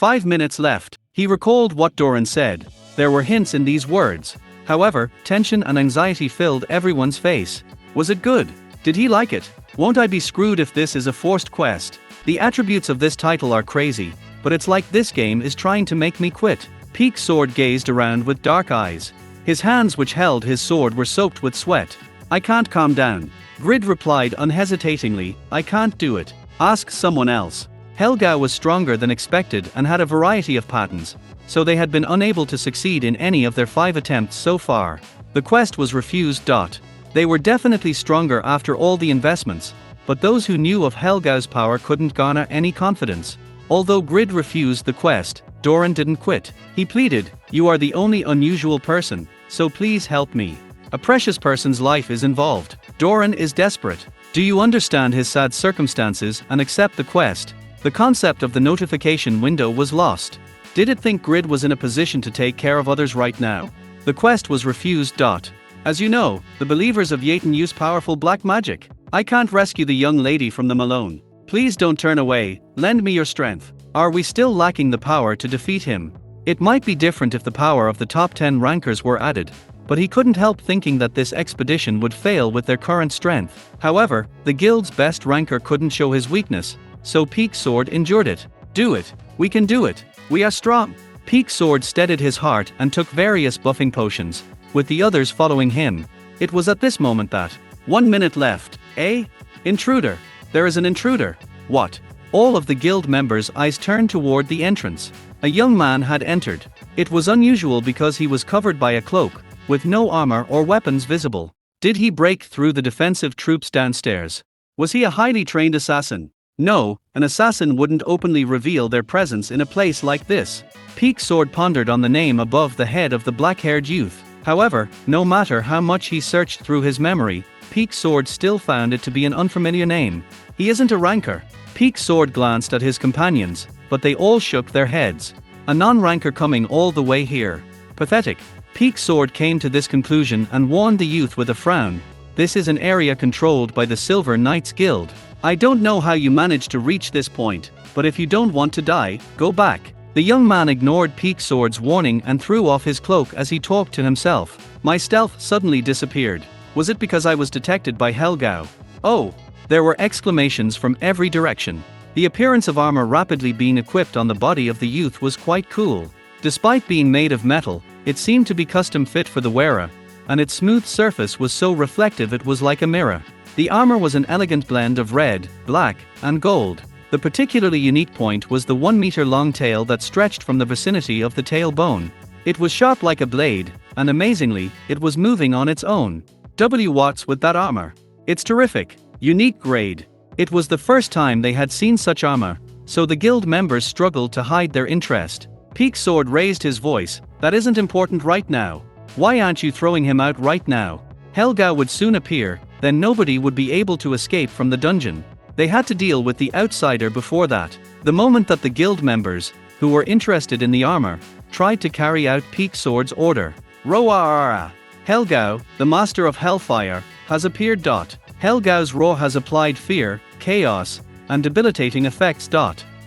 5 minutes left. He recalled what Doran said. There were hints in these words. However, tension and anxiety filled everyone's face. Was it good? Did he like it? Won't I be screwed if this is a forced quest? The attributes of this title are crazy, but it's like this game is trying to make me quit. Peak Sword gazed around with dark eyes. His hands which held his sword were soaked with sweat. I can't calm down. Grid replied unhesitatingly, I can't do it. Ask someone else. Helga was stronger than expected and had a variety of patterns, so they had been unable to succeed in any of their 5 attempts so far. The quest was refused. They were definitely stronger after all the investments, but those who knew of Helga's power couldn't garner any confidence. Although Grid refused the quest, Doran didn't quit. He pleaded, you are the only unusual person, so please help me. A precious person's life is involved. Doran is desperate. Do you understand his sad circumstances and accept the quest? The concept of the notification window was lost. Did it think Grid was in a position to take care of others right now? The quest was refused. As you know, the believers of Yatan use powerful black magic. I can't rescue the young lady from them alone. Please don't turn away, lend me your strength. Are we still lacking the power to defeat him? It might be different if the power of the top 10 rankers were added, but he couldn't help thinking that this expedition would fail with their current strength. However, the guild's best ranker couldn't show his weakness, so Peak Sword endured it. Do it. We can do it. We are strong. Peak Sword steadied his heart and took various buffing potions, with the others following him. It was at this moment that 1 minute left. Intruder. There is an intruder. What? All of the guild members' eyes turned toward the entrance. A young man had entered. It was unusual because he was covered by a cloak, with no armor or weapons visible. Did he break through the defensive troops downstairs? Was he a highly trained assassin? No, an assassin wouldn't openly reveal their presence in a place like this. Peak Sword pondered on the name above the head of the black-haired youth. However, no matter how much he searched through his memory, Peak Sword still found it to be an unfamiliar name. He isn't a ranker. Peak Sword glanced at his companions, but they all shook their heads. A non-ranker coming all the way here. Pathetic. Peak Sword came to this conclusion and warned the youth with a frown. This is an area controlled by the Silver Knights Guild. I don't know how you managed to reach this point, but if you don't want to die, go back. The young man ignored Peak Sword's warning and threw off his cloak as he talked to himself. My stealth suddenly disappeared. Was it because I was detected by Helga? Oh! There were exclamations from every direction. The appearance of armor rapidly being equipped on the body of the youth was quite cool. Despite being made of metal, it seemed to be custom fit for the wearer, and its smooth surface was so reflective it was like a mirror. The armor was an elegant blend of red, black, and gold. The particularly unique point was the 1 meter long tail that stretched from the vicinity of the tailbone. It was sharp like a blade, and amazingly, it was moving on its own. What's with that armor? It's terrific. Unique grade. It was the first time they had seen such armor, so the guild members struggled to hide their interest. Peak Sword raised his voice. That isn't important right now. Why aren't you throwing him out right now? Helga would soon appear, then nobody would be able to escape from the dungeon. They had to deal with the outsider before that. The moment that the guild members, who were interested in the armor, tried to carry out Peak Sword's order. Roar! Helga, the master of Hellfire, has appeared. Helga's roar has applied fear, chaos, and debilitating effects.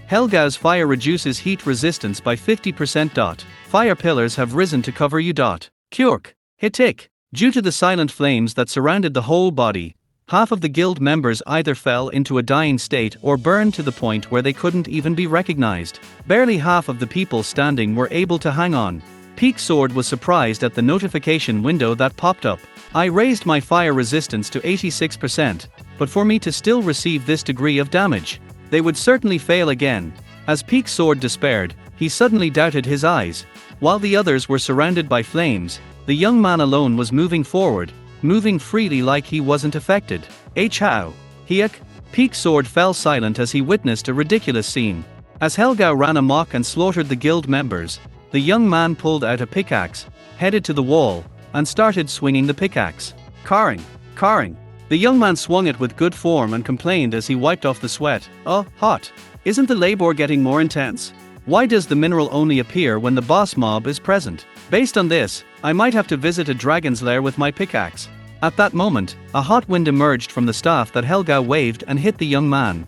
Helga's fire reduces heat resistance by 50%. Fire pillars have risen to cover you. Kyurk. Hitik. Due to the silent flames that surrounded the whole body, half of the guild members either fell into a dying state or burned to the point where they couldn't even be recognized. Barely half of the people standing were able to hang on. Peak Sword was surprised at the notification window that popped up. I raised my fire resistance to 86%, but for me to still receive this degree of damage, they would certainly fail again. As Peak Sword despaired, he suddenly doubted his eyes. While the others were surrounded by flames, the young man alone was moving forward, moving freely like he wasn't affected. How? Hiak? Peak Sword fell silent as he witnessed a ridiculous scene. As Helga ran amok and slaughtered the guild members, the young man pulled out a pickaxe, headed to the wall, and started swinging the pickaxe. Carring. The young man swung it with good form and complained as he wiped off the sweat. Oh, hot. Isn't the labor getting more intense? Why does the mineral only appear when the boss mob is present? Based on this, I might have to visit a dragon's lair with my pickaxe. At that moment, a hot wind emerged from the staff that Helga waved and hit the young man.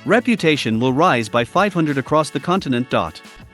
Reputation will rise by 500 across the continent.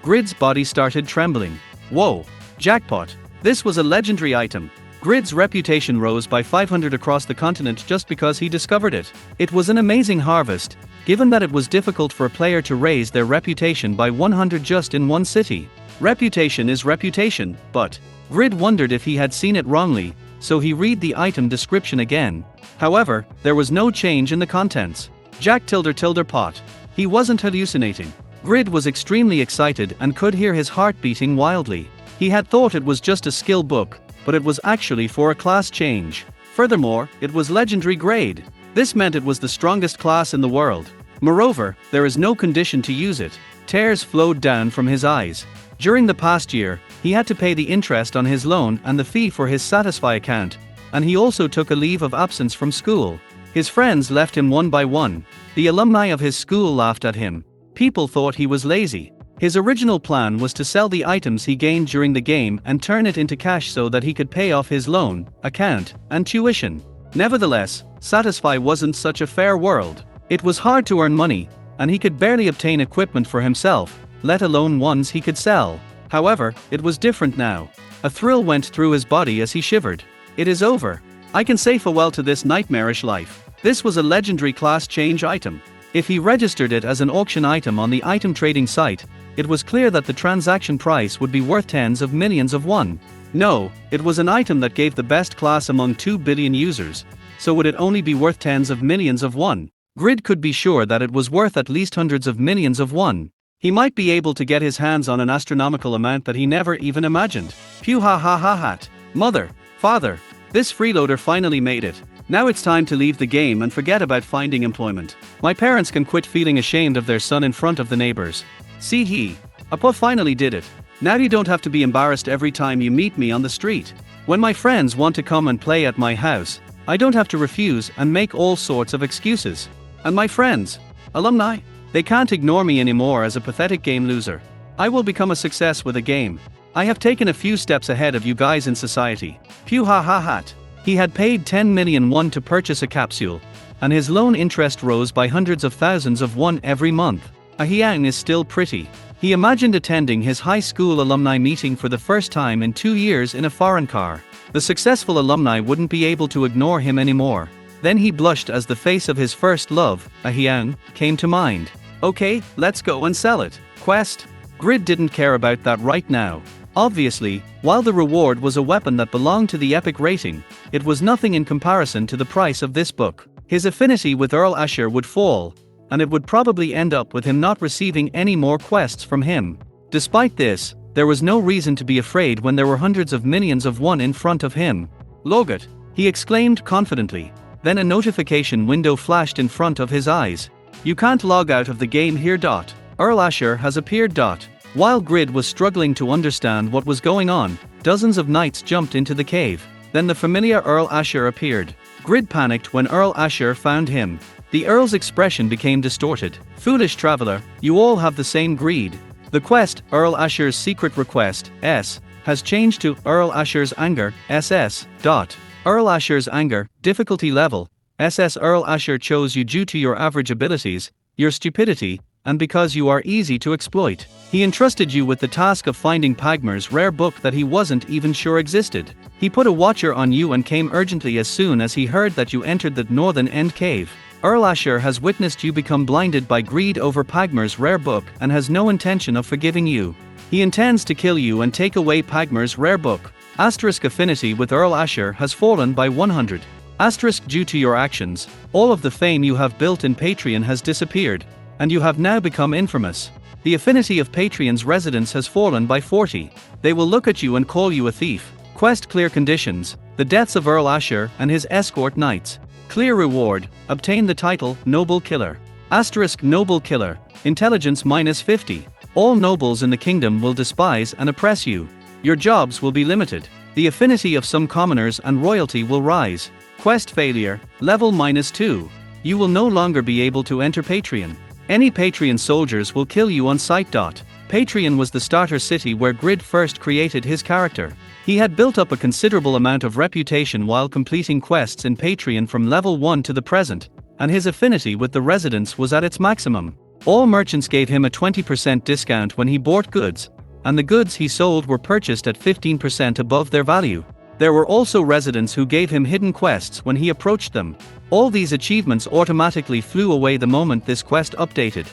Grid's body started trembling. Whoa! Jackpot! This was a legendary item. Grid's reputation rose by 500 across the continent just because he discovered it. It was an amazing harvest, given that it was difficult for a player to raise their reputation by 100 just in one city. Reputation is reputation, but Grid wondered if he had seen it wrongly, so he read the item description again. However, there was no change in the contents. Jack tilde pot. He wasn't hallucinating. Grid was extremely excited and could hear his heart beating wildly. He had thought it was just a skill book, but it was actually for a class change. Furthermore, it was legendary grade. This meant it was the strongest class in the world. Moreover, there is no condition to use it. Tears flowed down from his eyes. During the past year, he had to pay the interest on his loan and the fee for his Satisfy account, and he also took a leave of absence from school. His friends left him one by one. The alumni of his school laughed at him. People thought he was lazy. His original plan was to sell the items he gained during the game and turn it into cash so that he could pay off his loan, account, and tuition. Nevertheless, Satisfy wasn't such a fair world. It was hard to earn money, and he could barely obtain equipment for himself, let alone ones he could sell. However, it was different now. A thrill went through his body as he shivered. It is over. I can say farewell to this nightmarish life. This was a legendary class change item. If he registered it as an auction item on the item trading site, it was clear that the transaction price would be worth tens of millions of won. No, it was an item that gave the best class among 2 billion users, so would it only be worth tens of millions of won? Grid could be sure that it was worth at least hundreds of millions of won. He might be able to get his hands on an astronomical amount that he never even imagined. Phew ha ha ha hat. Mother, father, this freeloader finally made it. Now it's time to leave the game and forget about finding employment. My parents can quit feeling ashamed of their son in front of the neighbors. See Appa finally did it. Now you don't have to be embarrassed every time you meet me on the street. When my friends want to come and play at my house, I don't have to refuse and make all sorts of excuses. And my friends, alumni, they can't ignore me anymore as a pathetic game loser. I will become a success with a game. I have taken a few steps ahead of you guys in society. Phew ha ha hat. He had paid 10 million won to purchase a capsule, and his loan interest rose by hundreds of thousands of won every month. Ahyang is still pretty. He imagined attending his high school alumni meeting for the first time in 2 years in a foreign car. The successful alumni wouldn't be able to ignore him anymore. Then he blushed as the face of his first love, Ahyang, came to mind. Okay, let's go and sell it. Quest? Grid didn't care about that right now. Obviously, while the reward was a weapon that belonged to the epic rating, it was nothing in comparison to the price of this book. His affinity with Earl Asher would fall, and it would probably end up with him not receiving any more quests from him. Despite this, there was no reason to be afraid when there were hundreds of millions of won in front of him. Logot, he exclaimed confidently. Then a notification window flashed in front of his eyes. You can't log out of the game here. Earl Asher has appeared. While Grid was struggling to understand what was going on, dozens of knights jumped into the cave. Then the familiar Earl Asher appeared. Grid panicked when Earl Asher found him. The Earl's expression became distorted. Foolish traveler, you all have the same greed. The quest, Earl Asher's secret request, S, has changed to Earl Asher's anger, SS. Earl Asher's anger, difficulty level, SS. Earl Asher chose you due to your average abilities, your stupidity, and because you are easy to exploit. He entrusted you with the task of finding Pagmer's rare book that he wasn't even sure existed. He put a watcher on you and came urgently as soon as he heard that you entered the northern end cave. Earl Asher has witnessed you become blinded by greed over Pagmer's rare book and has no intention of forgiving you. He intends to kill you and take away Pagmer's rare book. Asterisk affinity with Earl Asher has fallen by 100. Asterisk due to your actions, all of the fame you have built in Patreon has disappeared, and you have now become infamous. The affinity of Patreon's residents has fallen by 40. They will look at you and call you a thief. Quest clear conditions, the deaths of Earl Asher and his escort knights. Clear reward, obtain the title, Noble Killer. Asterisk Noble Killer, intelligence minus 50. All nobles in the kingdom will despise and oppress you. Your jobs will be limited. The affinity of some commoners and royalty will rise. Quest failure, level minus 2. You will no longer be able to enter Patreon. Any Patreon soldiers will kill you on sight. Patreon was the starter city where Grid first created his character. He had built up a considerable amount of reputation while completing quests in Patreon from level 1 to the present, and his affinity with the residents was at its maximum. All merchants gave him a 20% discount when he bought goods, and the goods he sold were purchased at 15% above their value. There were also residents who gave him hidden quests when he approached them. All these achievements automatically flew away the moment this quest updated.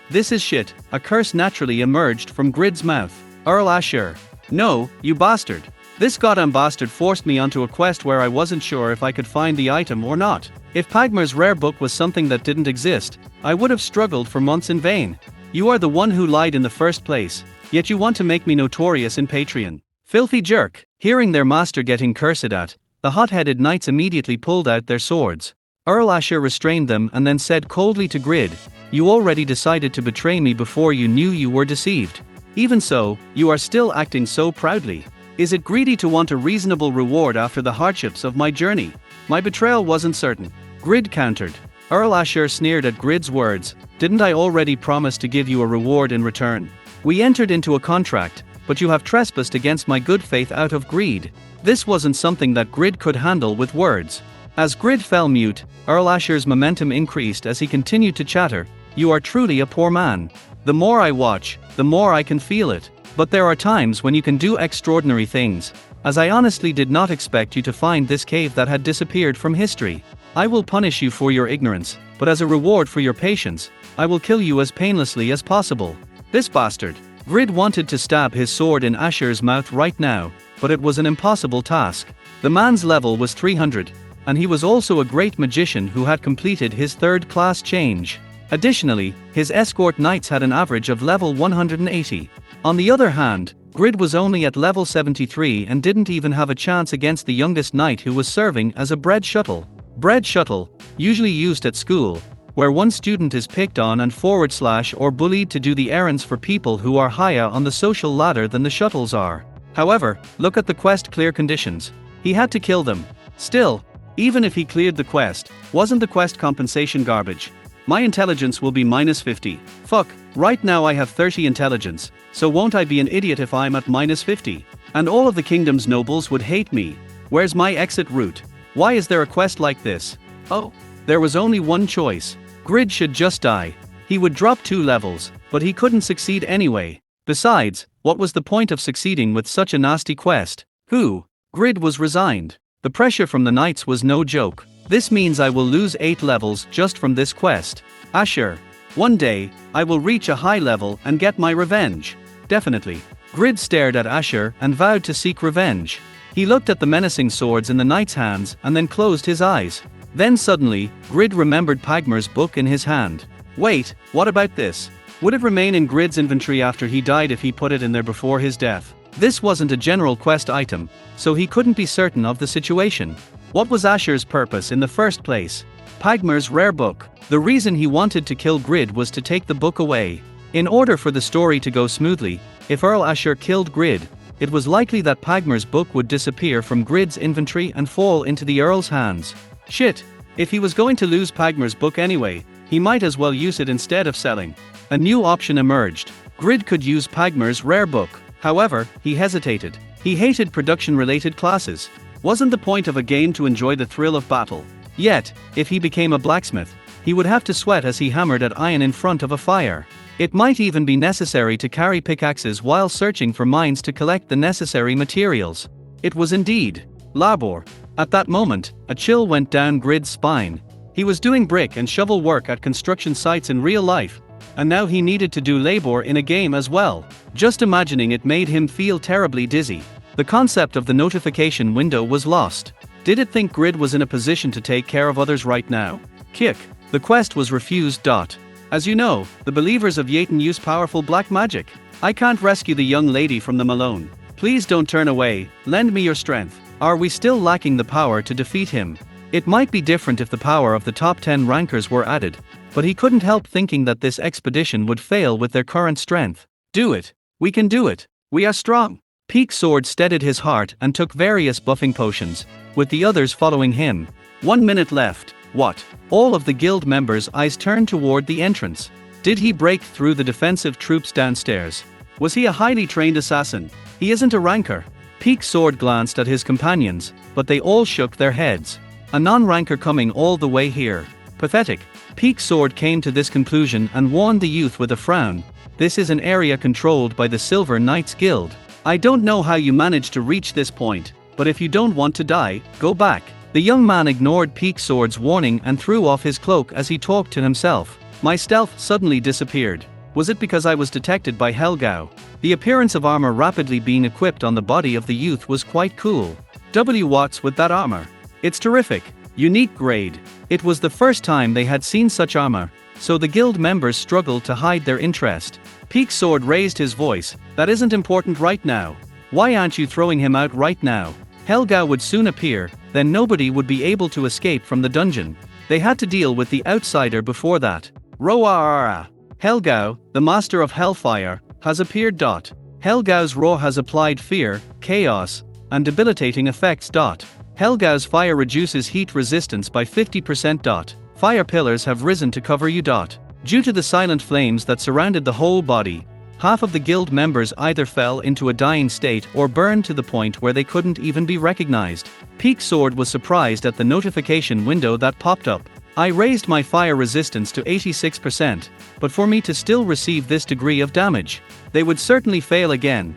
This is shit, a curse naturally emerged from Grid's mouth. Earl Asher. No, you bastard. This goddamn bastard forced me onto a quest where I wasn't sure if I could find the item or not. If Pagmer's rare book was something that didn't exist, I would have struggled for months in vain. You are the one who lied in the first place, yet you want to make me notorious in Patreon. Filthy jerk. Hearing their master getting cursed at, the hot-headed knights immediately pulled out their swords. Earl Asher restrained them and then said coldly to Grid, "You already decided to betray me before you knew you were deceived. Even so, you are still acting so proudly. Is it greedy to want a reasonable reward after the hardships of my journey? My betrayal wasn't certain." Grid countered. Earl Asher sneered at Grid's words. "Didn't I already promise to give you a reward in return? We entered into a contract, but you have trespassed against my good faith out of greed." This wasn't something that Grid could handle with words. As Grid fell mute, Earl Asher's momentum increased as he continued to chatter. "You are truly a poor man. The more I watch, the more I can feel it. But there are times when you can do extraordinary things, as I honestly did not expect you to find this cave that had disappeared from history. I will punish you for your ignorance, but as a reward for your patience, I will kill you as painlessly as possible." This bastard. Grid wanted to stab his sword in Asher's mouth right now, but it was an impossible task. The man's level was 300, and he was also a great magician who had completed his third-class change. Additionally, his escort knights had an average of level 180. On the other hand, Grid was only at level 73 and didn't even have a chance against the youngest knight who was serving as a bread shuttle. Bread shuttle, usually used at school, where one student is picked on and / or bullied to do the errands for people who are higher on the social ladder than the shuttles are. However, look at the quest clear conditions. He had to kill them. Still, even if he cleared the quest, wasn't the quest compensation garbage? My intelligence will be -50. Fuck, right now I have 30 intelligence, so won't I be an idiot if I'm at -50? And all of the kingdom's nobles would hate me. Where's my exit route? Why is there a quest like this? Oh, there was only one choice. Grid should just die. He would drop 2 levels, but he couldn't succeed anyway. Besides, what was the point of succeeding with such a nasty quest? Grid was resigned. The pressure from the knights was no joke. This means I will lose 8 levels just from this quest. Asher. One day, I will reach a high level and get my revenge. Definitely. Grid stared at Asher and vowed to seek revenge. He looked at the menacing swords in the knight's hands and then closed his eyes. Then suddenly, Grid remembered Pagmer's book in his hand. Wait, what about this? Would it remain in Grid's inventory after he died if he put it in there before his death? This wasn't a general quest item, so he couldn't be certain of the situation. What was Asher's purpose in the first place? Pagmer's rare book. The reason he wanted to kill Grid was to take the book away. In order for the story to go smoothly, if Earl Asher killed Grid, it was likely that Pagmer's book would disappear from Grid's inventory and fall into the Earl's hands. Shit, if he was going to lose Pagmer's book anyway, he might as well use it instead of selling. A new option emerged. Grid could use Pagmer's rare book. However, he hesitated. He hated production-related classes. Wasn't the point of a game to enjoy the thrill of battle? Yet, if he became a blacksmith, he would have to sweat as he hammered at iron in front of a fire. It might even be necessary to carry pickaxes while searching for mines to collect the necessary materials. It was indeed labor. At that moment, a chill went down Grid's spine. He was doing brick and shovel work at construction sites in real life, and now he needed to do labor in a game as well. Just imagining it made him feel terribly dizzy. The concept of the notification window was lost. Did it think Grid was in a position to take care of others right now? Kick. The quest was refused. As you know, the believers of Yatan use powerful black magic. I can't rescue the young lady from them alone. Please don't turn away, lend me your strength. Are we still lacking the power to defeat him? It might be different if the power of the top 10 rankers were added, but he couldn't help thinking that this expedition would fail with their current strength. Do it. We can do it. We are strong. Peak Sword steadied his heart and took various buffing potions, with the others following him. 1 minute left. What? All of the guild members' eyes turned toward the entrance. Did he break through the defensive troops downstairs? Was he a highly trained assassin? He isn't a ranker. Peak Sword glanced at his companions, but they all shook their heads. A non-ranker coming all the way here. Pathetic. Peak Sword came to this conclusion and warned the youth with a frown. This is an area controlled by the Silver Knights Guild. I don't know how you managed to reach this point, but if you don't want to die, go back. The young man ignored Peak Sword's warning and threw off his cloak as he talked to himself. My stealth suddenly disappeared. Was it because I was detected by Helgao? The appearance of armor rapidly being equipped on the body of the youth was quite cool. What's with that armor? It's terrific. Unique grade. It was the first time they had seen such armor, so the guild members struggled to hide their interest. Peak Sword raised his voice. That isn't important right now. Why aren't you throwing him out right now? Helgao would soon appear, then nobody would be able to escape from the dungeon. They had to deal with the outsider before that. Roar! Helgao, the master of Hellfire, has appeared. Helgao's roar has applied fear, chaos, and debilitating effects. Helgao's fire reduces heat resistance by 50%. Fire pillars have risen to cover you. Due to the silent flames that surrounded the whole body, half of the guild members either fell into a dying state or burned to the point where they couldn't even be recognized. Peak Sword was surprised at the notification window that popped up. I raised my fire resistance to 86%, but for me to still receive this degree of damage, they would certainly fail again.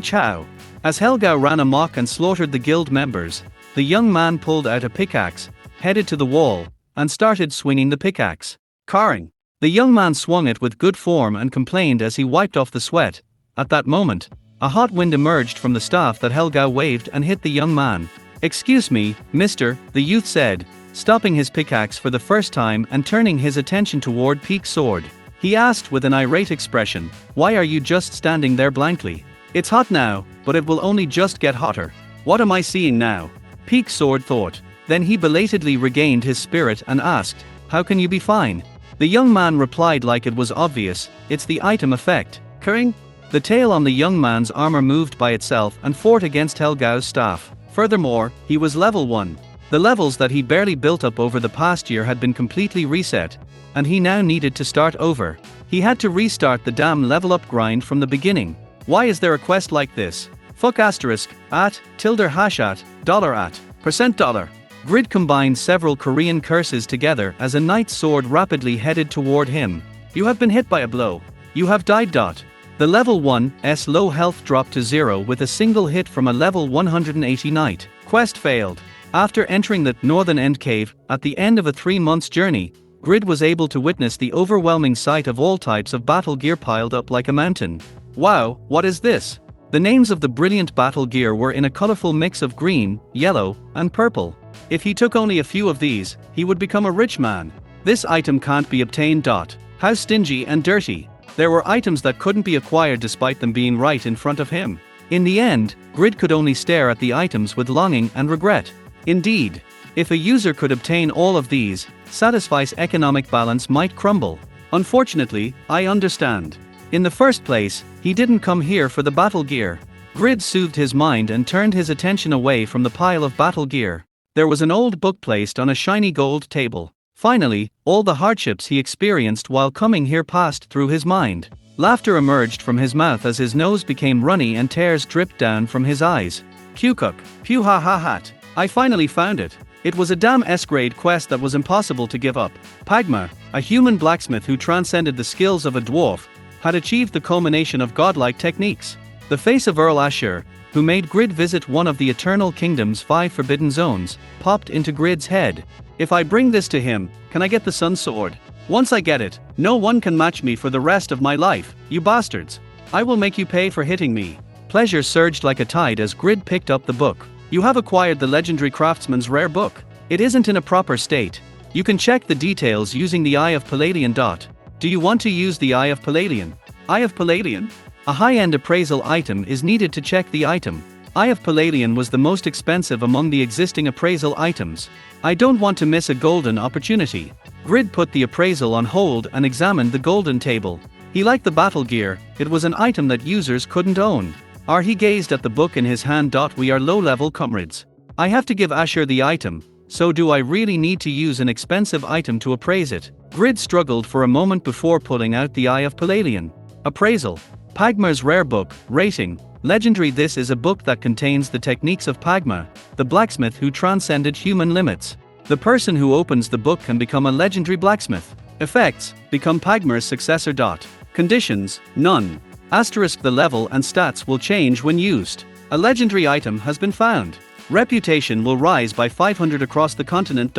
How? As Helgao ran amok and slaughtered the guild members, the young man pulled out a pickaxe, headed to the wall, and started swinging the pickaxe. Carring. The young man swung it with good form and complained as he wiped off the sweat. At that moment, a hot wind emerged from the staff that Helgao waved and hit the young man. Excuse me, mister, the youth said, stopping his pickaxe for the first time and turning his attention toward Peak Sword. He asked with an irate expression, why are you just standing there blankly? It's hot now, but it will only just get hotter. What am I seeing now? Peak Sword thought. Then he belatedly regained his spirit and asked, how can you be fine? The young man replied like it was obvious, it's the item effect. Curring? The tail on the young man's armor moved by itself and fought against Helgao's staff. Furthermore, he was level 1. The levels that he barely built up over the past year had been completely reset, and he now needed to start over. He had to restart the damn level up grind from the beginning. Why is there a quest like this? Fuck asterisk, at, tilde hash at, dollar at, percent dollar. Grid combined several Korean curses together as a knight's sword rapidly headed toward him. You have been hit by a blow. You have died. The level 1's low health dropped to 0 with a single hit from a level 180 knight. Quest failed. After entering the Northern End Cave, at the end of a 3-month journey, Grid was able to witness the overwhelming sight of all types of battle gear piled up like a mountain. Wow, what is this? The names of the brilliant battle gear were in a colorful mix of green, yellow, and purple. If he took only a few of these, he would become a rich man. This item can't be obtained. How stingy and dirty. There were items that couldn't be acquired despite them being right in front of him. In the end, Grid could only stare at the items with longing and regret. Indeed, if a user could obtain all of these, Satisfy's economic balance might crumble. Unfortunately, I understand. In the first place, he didn't come here for the battle gear. Grid soothed his mind and turned his attention away from the pile of battle gear. There was an old book placed on a shiny gold table. Finally, all the hardships he experienced while coming here passed through his mind. Laughter emerged from his mouth as his nose became runny and tears dripped down from his eyes. Qcook, pew ha ha hat. I finally found it. It was a damn S-grade quest that was impossible to give up. Pagma, a human blacksmith who transcended the skills of a dwarf, had achieved the culmination of godlike techniques. The face of Earl Ashur, who made Grid visit one of the Eternal Kingdom's 5 forbidden zones, popped into Grid's head. If I bring this to him, can I get the Sun Sword? Once I get it, no one can match me for the rest of my life, you bastards. I will make you pay for hitting me. Pleasure surged like a tide as Grid picked up the book. You have acquired the legendary craftsman's rare book. It isn't in a proper state. You can check the details using the Eye of Palladian. Do you want to use the Eye of Palladian? Eye of Palladian? A high-end appraisal item is needed to check the item. Eye of Palladian was the most expensive among the existing appraisal items. I don't want to miss a golden opportunity. Grid put the appraisal on hold and examined the golden table. He liked the battle gear, it was an item that users couldn't own. He gazed at the book in his hand. We are low-level comrades. I have to give Ashur the item, so do I really need to use an expensive item to appraise it? Grid struggled for a moment before pulling out the Eye of Palladian. Appraisal. Pagma's rare book, rating, legendary. This is a book that contains the techniques of Pagma, the blacksmith who transcended human limits. The person who opens the book can become a legendary blacksmith. Effects: become Pagmer's successor. Conditions: none. Asterisk: the level and stats will change when used. A legendary item has been found. Reputation will rise by 500 across the continent.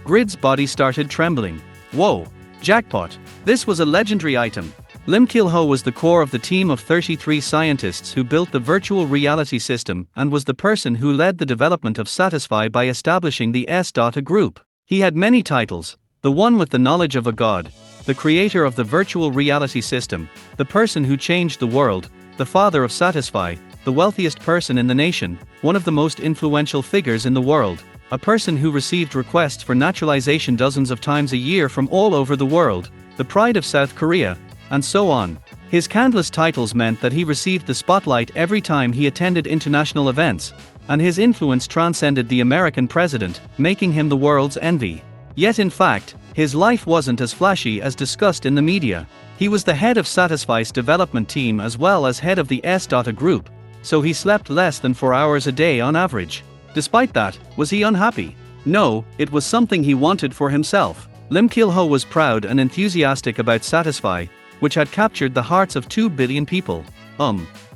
Grid's body started trembling. Whoa! Jackpot! This was a legendary item. Lim Kil-ho was the core of the team of 33 scientists who built the virtual reality system and was the person who led the development of Satisfy by establishing the S.A group. He had many titles: the one with the knowledge of a god, the creator of the virtual reality system, the person who changed the world, the father of Satisfy, the wealthiest person in the nation, one of the most influential figures in the world, a person who received requests for naturalization dozens of times a year from all over the world, the pride of South Korea, and so on. His countless titles meant that he received the spotlight every time he attended international events, and his influence transcended the American president, making him the world's envy. Yet in fact, his life wasn't as flashy as discussed in the media. He was the head of Satisfy's development team as well as head of the S.A group, so he slept less than 4 hours a day on average. Despite that, was he unhappy? No, it was something he wanted for himself. Lim Kil-ho was proud and enthusiastic about Satisfy, which had captured the hearts of 2 billion people.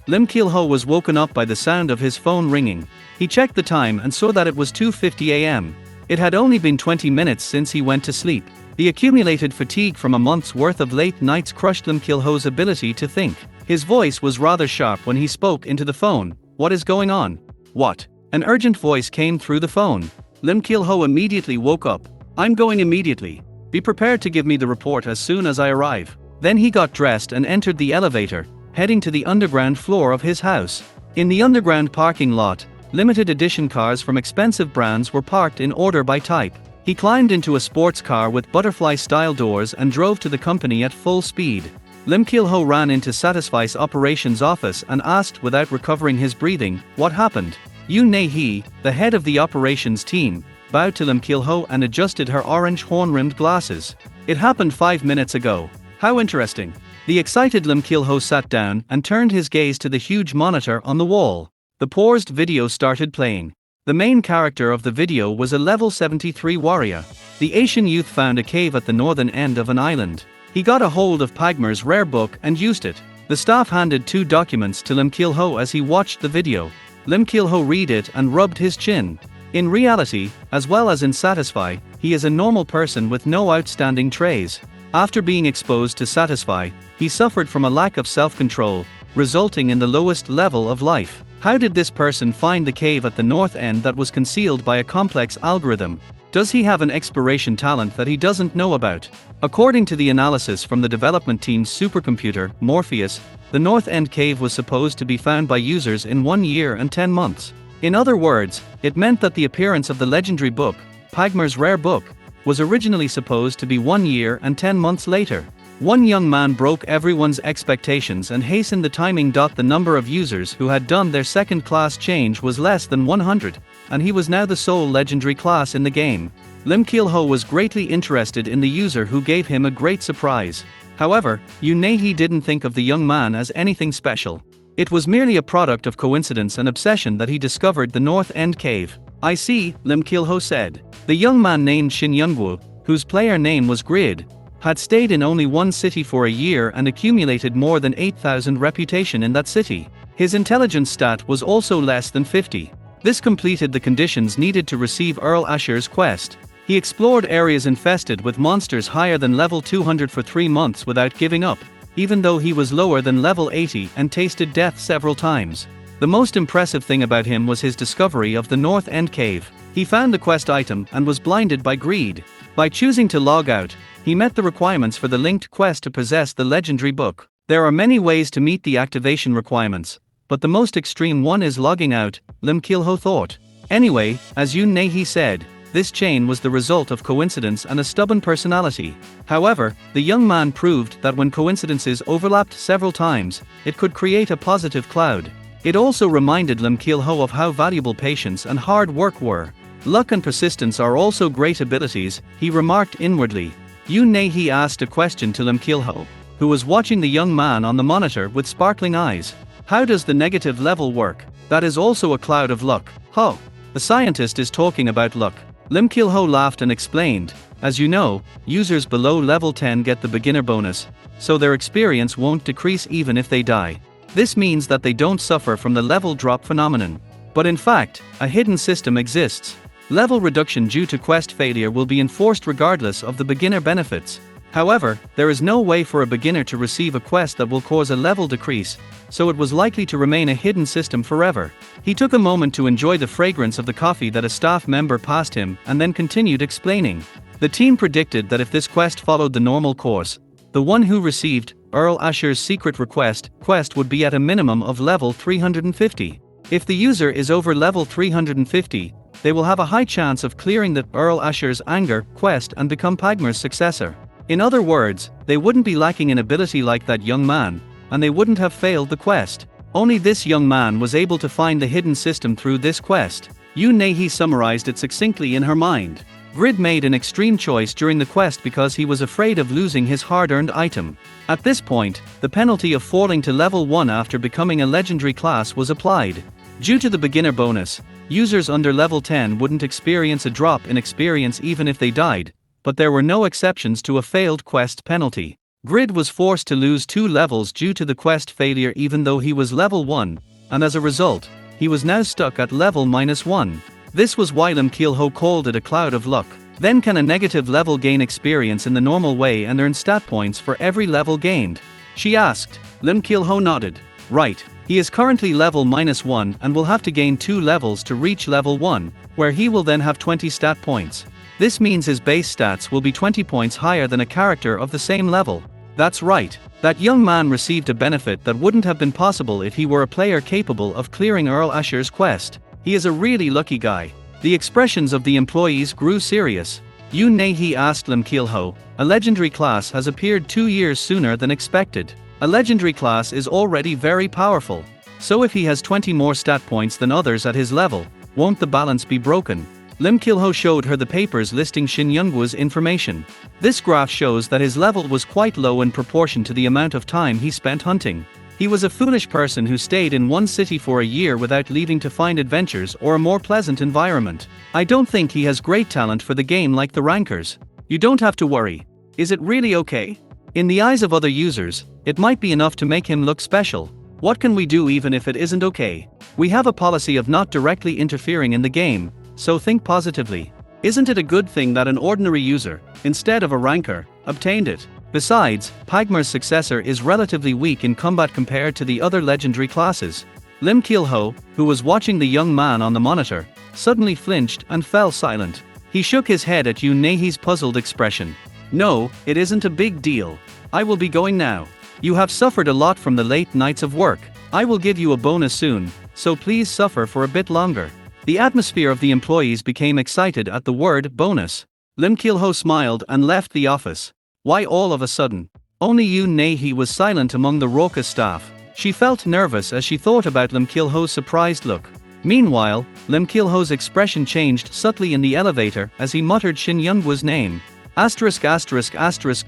Lim Kil-ho was woken up by the sound of his phone ringing. He checked the time and saw that it was 2:50 a.m. It had only been 20 minutes since he went to sleep. The accumulated fatigue from a month's worth of late nights crushed Lim Kil-ho's ability to think. His voice was rather sharp when he spoke into the phone. What is going on? What? An urgent voice came through the phone. Lim Kil-ho immediately woke up. I'm going immediately. Be prepared to give me the report as soon as I arrive. Then he got dressed and entered the elevator, heading to the underground floor of his house. In the underground parking lot, limited edition cars from expensive brands were parked in order by type. He climbed into a sports car with butterfly-style doors and drove to the company at full speed. Lim Kil-ho ran into Satisfy's operations office and asked without recovering his breathing, what happened? Yoon Ne-hee, the head of the operations team, bowed to Lim Kil-ho and adjusted her orange horn-rimmed glasses. It happened 5 minutes ago. How interesting. The excited Lim Kil-ho sat down and turned his gaze to the huge monitor on the wall. The paused video started playing. The main character of the video was a level 73 warrior. The Asian youth found a cave at the northern end of an island. He got a hold of Pagmer's rare book and used it. The staff handed 2 documents to Lim Kil-ho as he watched the video. Lim Kil-ho read it and rubbed his chin. In reality, as well as in Satisfy, he is a normal person with no outstanding traits. After being exposed to Satisfy, he suffered from a lack of self-control, resulting in the lowest level of life. How did this person find the cave at the north end that was concealed by a complex algorithm? Does he have an exploration talent that he doesn't know about? According to the analysis from the development team's supercomputer, Morpheus, the North End cave was supposed to be found by users in 1 year and 10 months. In other words, it meant that the appearance of the legendary book, Pagmer's rare book, was originally supposed to be 1 year and 10 months later. One young man broke everyone's expectations and hastened the timing. The number of users who had done their second class change was less than 100, and he was now the sole legendary class in the game. Lim Kil-ho was greatly interested in the user who gave him a great surprise. However, Yoon Ne-hee didn't think of the young man as anything special. It was merely a product of coincidence and obsession that he discovered the North End cave. I see, Lim Kil-ho said. The young man named Shin Young-woo, whose player name was Grid, had stayed in only one city for a year and accumulated more than 8,000 reputation in that city. His intelligence stat was also less than 50. This completed the conditions needed to receive Earl Asher's quest. He explored areas infested with monsters higher than level 200 for 3 months without giving up, even though he was lower than level 80 and tasted death several times. The most impressive thing about him was his discovery of the North End cave. He found the quest item and was blinded by greed. By choosing to log out, he met the requirements for the linked quest to possess the legendary book. There are many ways to meet the activation requirements, but the most extreme one is logging out, Lim Kil-ho thought. Anyway, as Yoon Ne-hee said, this chain was the result of coincidence and a stubborn personality. However, the young man proved that when coincidences overlapped several times, it could create a positive cloud. It also reminded Lim Kil-ho of how valuable patience and hard work were. Luck and persistence are also great abilities, he remarked inwardly. Yoon Ne-hee asked a question to Lim Kil-ho, who was watching the young man on the monitor with sparkling eyes. How does the negative level work? That is also a cloud of luck. The scientist is talking about luck. Lim Kil-ho laughed and explained, as you know, users below level 10 get the beginner bonus, so their experience won't decrease even if they die. This means that they don't suffer from the level drop phenomenon. But in fact, a hidden system exists. Level reduction due to quest failure will be enforced regardless of the beginner benefits. However, there is no way for a beginner to receive a quest that will cause a level decrease, so it was likely to remain a hidden system forever. He took a moment to enjoy the fragrance of the coffee that a staff member passed him and then continued explaining. The team predicted that if this quest followed the normal course, the one who received Earl Asher's secret quest would be at a minimum of level 350. If the user is over level 350, they will have a high chance of clearing the Earl Asher's anger quest and become Pagmer's successor. In other words, they wouldn't be lacking in ability like that young man, and they wouldn't have failed the quest. Only this young man was able to find the hidden system through this quest. Yoon Ne-hee summarized it succinctly in her mind. Grid made an extreme choice during the quest because he was afraid of losing his hard-earned item. At this point, the penalty of falling to level 1 after becoming a legendary class was applied. Due to the beginner bonus, users under level 10 wouldn't experience a drop in experience even if they died, but there were no exceptions to a failed quest penalty. Grid was forced to lose 2 levels due to the quest failure even though he was level 1, and as a result, he was now stuck at level -1. This was why Lim Kil-ho called it a cloud of luck. Then can a negative level gain experience in the normal way and earn stat points for every level gained? She asked. Lim Kil-ho nodded. Right. He is currently level -1 and will have to gain 2 levels to reach level 1, where he will then have 20 stat points. This means his base stats will be 20 points higher than a character of the same level. That's right. That young man received a benefit that wouldn't have been possible if he were a player capable of clearing Earl Asher's quest. He is a really lucky guy. The expressions of the employees grew serious. Yoon Ne-hee asked Lim Kil-ho, a legendary class has appeared 2 years sooner than expected. A legendary class is already very powerful. So if he has 20 more stat points than others at his level, won't the balance be broken? Lim Kil-ho showed her the papers listing Shin Youngwoo's information. This graph shows that his level was quite low in proportion to the amount of time he spent hunting. He was a foolish person who stayed in one city for a year without leaving to find adventures or a more pleasant environment. I don't think he has great talent for the game like the rankers. You don't have to worry. Is it really okay? In the eyes of other users, it might be enough to make him look special. What can we do even if it isn't okay? We have a policy of not directly interfering in the game, so think positively. Isn't it a good thing that an ordinary user, instead of a ranker, obtained it? Besides, Pagmer's successor is relatively weak in combat compared to the other legendary classes. Lim Kil-ho, who was watching the young man on the monitor, suddenly flinched and fell silent. He shook his head at Yoon Ne-hee's puzzled expression. No, it isn't a big deal. I will be going now. You have suffered a lot from the late nights of work. I will give you a bonus soon, so please suffer for a bit longer. The atmosphere of the employees became excited at the word bonus. Lim Kil-ho smiled and left the office. Why all of a sudden? Only Yoon Ne-hee was silent among the raucous staff. She felt nervous as she thought about Lim Kil-ho's surprised look. Meanwhile, Lim Kil-ho's expression changed subtly in the elevator as he muttered Shin Youngwoo's name.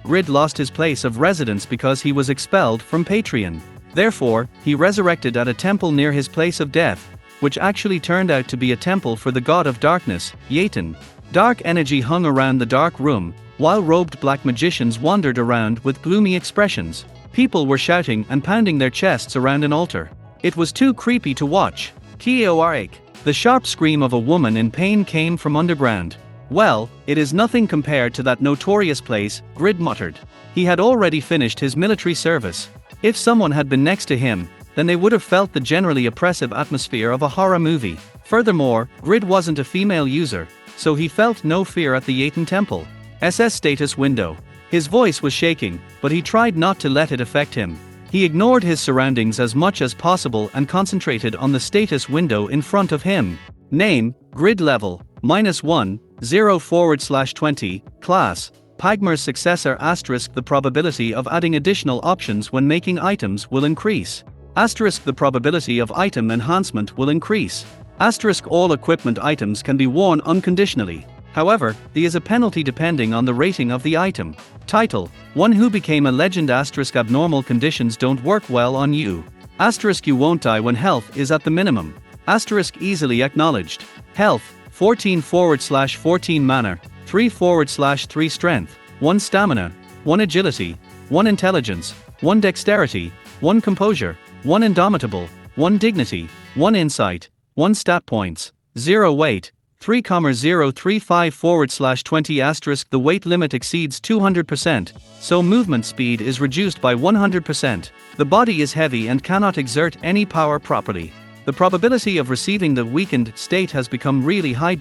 Grid lost his place of residence because he was expelled from Patreon. Therefore, he resurrected at a temple near his place of death, which actually turned out to be a temple for the god of darkness, Yatan. Dark energy hung around the dark room, while robed black magicians wandered around with gloomy expressions. People were shouting and pounding their chests around an altar. It was too creepy to watch. Kioarake. The sharp scream of a woman in pain came from underground. Well, it is nothing compared to that notorious place, Grid muttered. He had already finished his military service. If someone had been next to him, then they would have felt the generally oppressive atmosphere of a horror movie. Furthermore, Grid wasn't a female user, so he felt no fear at the Yatan temple. SS status window. His voice was shaking, but he tried not to let it affect him. He ignored his surroundings as much as possible and concentrated on the status window in front of him. Name, Grid level, -1, 0/20, class, Pagmer's successor *. The probability of adding additional options when making items will increase. * The probability of item enhancement will increase. * All equipment items can be worn unconditionally. However, there is a penalty depending on the rating of the item. Title: One who became a legend. * Abnormal conditions don't work well on you. * You won't die when health is at the minimum. * Easily acknowledged. Health, 14/14 mana, 3/3 strength, 1 stamina, 1 agility, 1 intelligence, 1 dexterity, 1 composure, 1 indomitable, 1 dignity, 1 insight, 1 stat points, 0 weight, 3,035/20*. The weight limit exceeds 200%, so movement speed is reduced by 100%. The body is heavy and cannot exert any power properly. The probability of receiving the weakened state has become really high.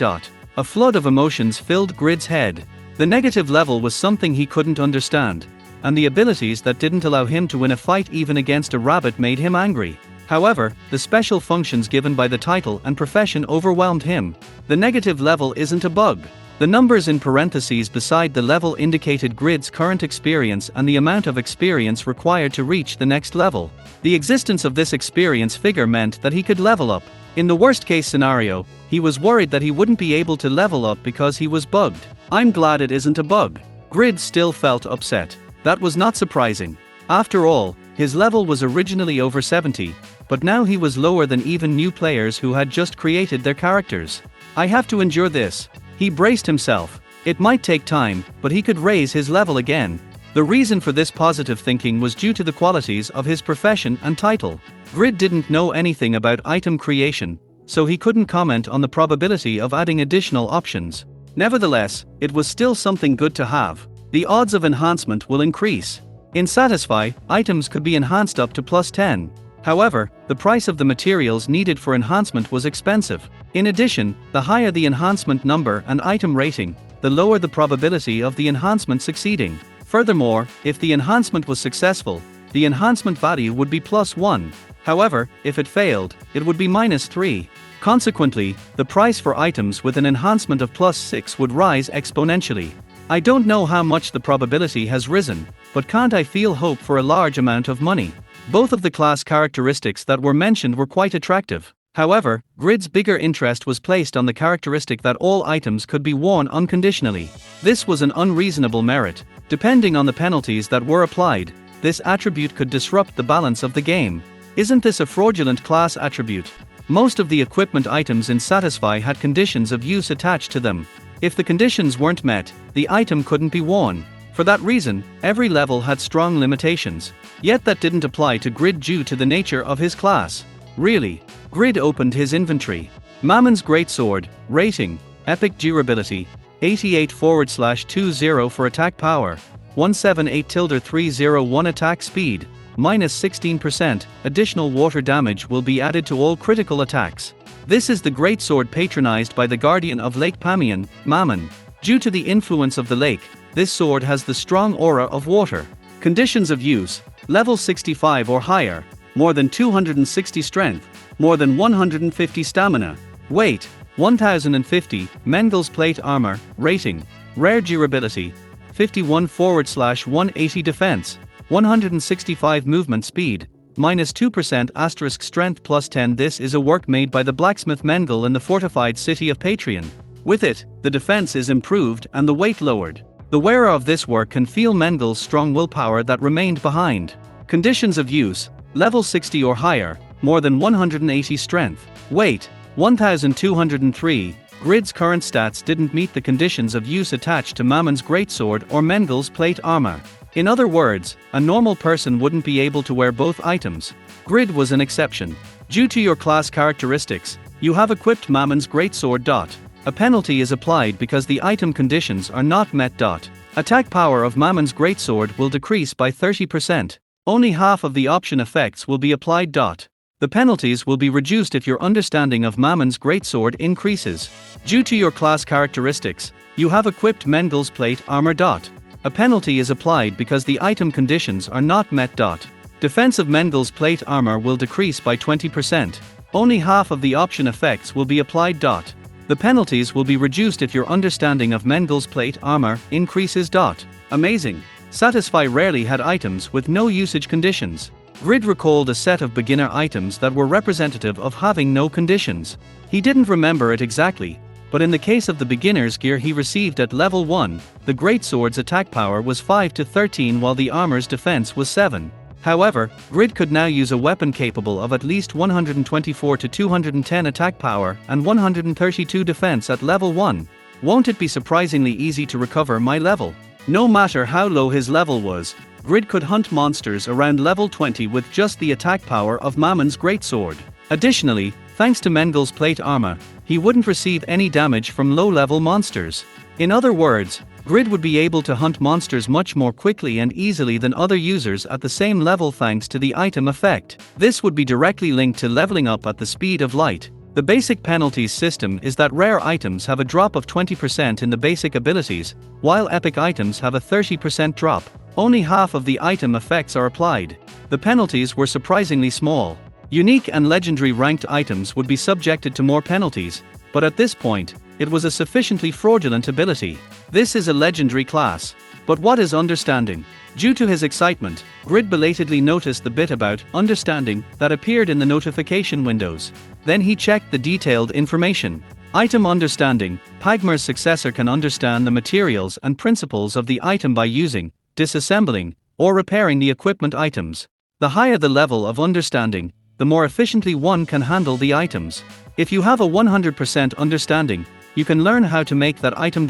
A flood of emotions filled Grid's head. The negative level was something he couldn't understand, and the abilities that didn't allow him to win a fight even against a rabbit made him angry. However, the special functions given by the title and profession overwhelmed him. The negative level isn't a bug. The numbers in parentheses beside the level indicated Grid's current experience and the amount of experience required to reach the next level. The existence of this experience figure meant that he could level up. In the worst case scenario, he was worried that he wouldn't be able to level up because he was bugged. I'm glad it isn't a bug. Grid still felt upset. That was not surprising. After all, his level was originally over 70, but now he was lower than even new players who had just created their characters. I have to endure this. He braced himself. It might take time, but he could raise his level again. The reason for this positive thinking was due to the qualities of his profession and title. Grid didn't know anything about item creation, so he couldn't comment on the probability of adding additional options. Nevertheless, it was still something good to have. The odds of enhancement will increase. In Satisfy, items could be enhanced up to +10. However, the price of the materials needed for enhancement was expensive. In addition, the higher the enhancement number and item rating, the lower the probability of the enhancement succeeding. Furthermore, if the enhancement was successful, the enhancement value would be +1. However, if it failed, it would be -3. Consequently, the price for items with an enhancement of +6 would rise exponentially. I don't know how much the probability has risen, but can't I feel hope for a large amount of money? Both of the class characteristics that were mentioned were quite attractive. However, Grid's bigger interest was placed on the characteristic that all items could be worn unconditionally. This was an unreasonable merit. Depending on the penalties that were applied, this attribute could disrupt the balance of the game. Isn't this a fraudulent class attribute? Most of the equipment items in Satisfy had conditions of use attached to them. If the conditions weren't met, the item couldn't be worn. For that reason, every level had strong limitations. Yet that didn't apply to Grid due to the nature of his class. Really? Grid opened his inventory. Mammon's Greatsword, rating, epic durability, 88/20 for attack power, 178-301 attack speed, -16%, additional water damage will be added to all critical attacks. This is the greatsword patronized by the guardian of Lake Pamian, Mammon. Due to the influence of the lake, this sword has the strong aura of water. Conditions of use: level 65 or higher, more than 260 strength, more than 150 stamina, weight, 1050, Mengel's plate armor, rating, rare durability, 51/180 defense, 165 movement speed, -2% asterisk strength +10. This is a work made by the blacksmith Mengel in the fortified city of Patreon. With it, the defense is improved and the weight lowered. The wearer of this work can feel Mengel's strong willpower that remained behind. Conditions of use: level 60 or higher, more than 180 strength, weight, 1203. Grid's current stats didn't meet the conditions of use attached to Mammon's Greatsword or Mengel's plate armor. In other words, a normal person wouldn't be able to wear both items. Grid was an exception. Due to your class characteristics, you have equipped Mammon's Greatsword. A penalty is applied because the item conditions are not met. Attack power of Mammon's Greatsword will decrease by 30%. Only half of the option effects will be applied. The penalties will be reduced if your understanding of Mammon's Greatsword increases. Due to your class characteristics, you have equipped Mengel's plate armor. A penalty is applied because the item conditions are not met. Defense of Mengel's plate armor will decrease by 20%. Only half of the option effects will be applied. The penalties will be reduced if your understanding of Mengel's plate armor increases. Amazing. Satisfy rarely had items with no usage conditions. Grid recalled a set of beginner items that were representative of having no conditions. He didn't remember it exactly, but in the case of the beginner's gear he received at level 1, the Greatsword's attack power was 5 to 13 while the armor's defense was 7. However, Grid could now use a weapon capable of at least 124 to 210 attack power and 132 defense at level 1. Won't it be surprisingly easy to recover my level? No matter how low his level was, Grid could hunt monsters around level 20 with just the attack power of Mammon's greatsword. Additionally, thanks to Mengel's plate armor, he wouldn't receive any damage from low-level monsters. In other words, Grid would be able to hunt monsters much more quickly and easily than other users at the same level thanks to the item effect. This would be directly linked to leveling up at the speed of light. The basic penalties system is that rare items have a drop of 20% in the basic abilities, while epic items have a 30% drop. Only half of the item effects are applied. The penalties were surprisingly small. Unique and legendary ranked items would be subjected to more penalties, but at this point, it was a sufficiently fraudulent ability. This is a legendary class. But what is understanding? Due to his excitement, Grid belatedly noticed the bit about understanding that appeared in the notification windows. Then he checked the detailed information. Item understanding. Pagmer's successor can understand the materials and principles of the item by using, disassembling, or repairing the equipment items. The higher the level of understanding, the more efficiently one can handle the items. If you have a 100% understanding, you can learn how to make that item.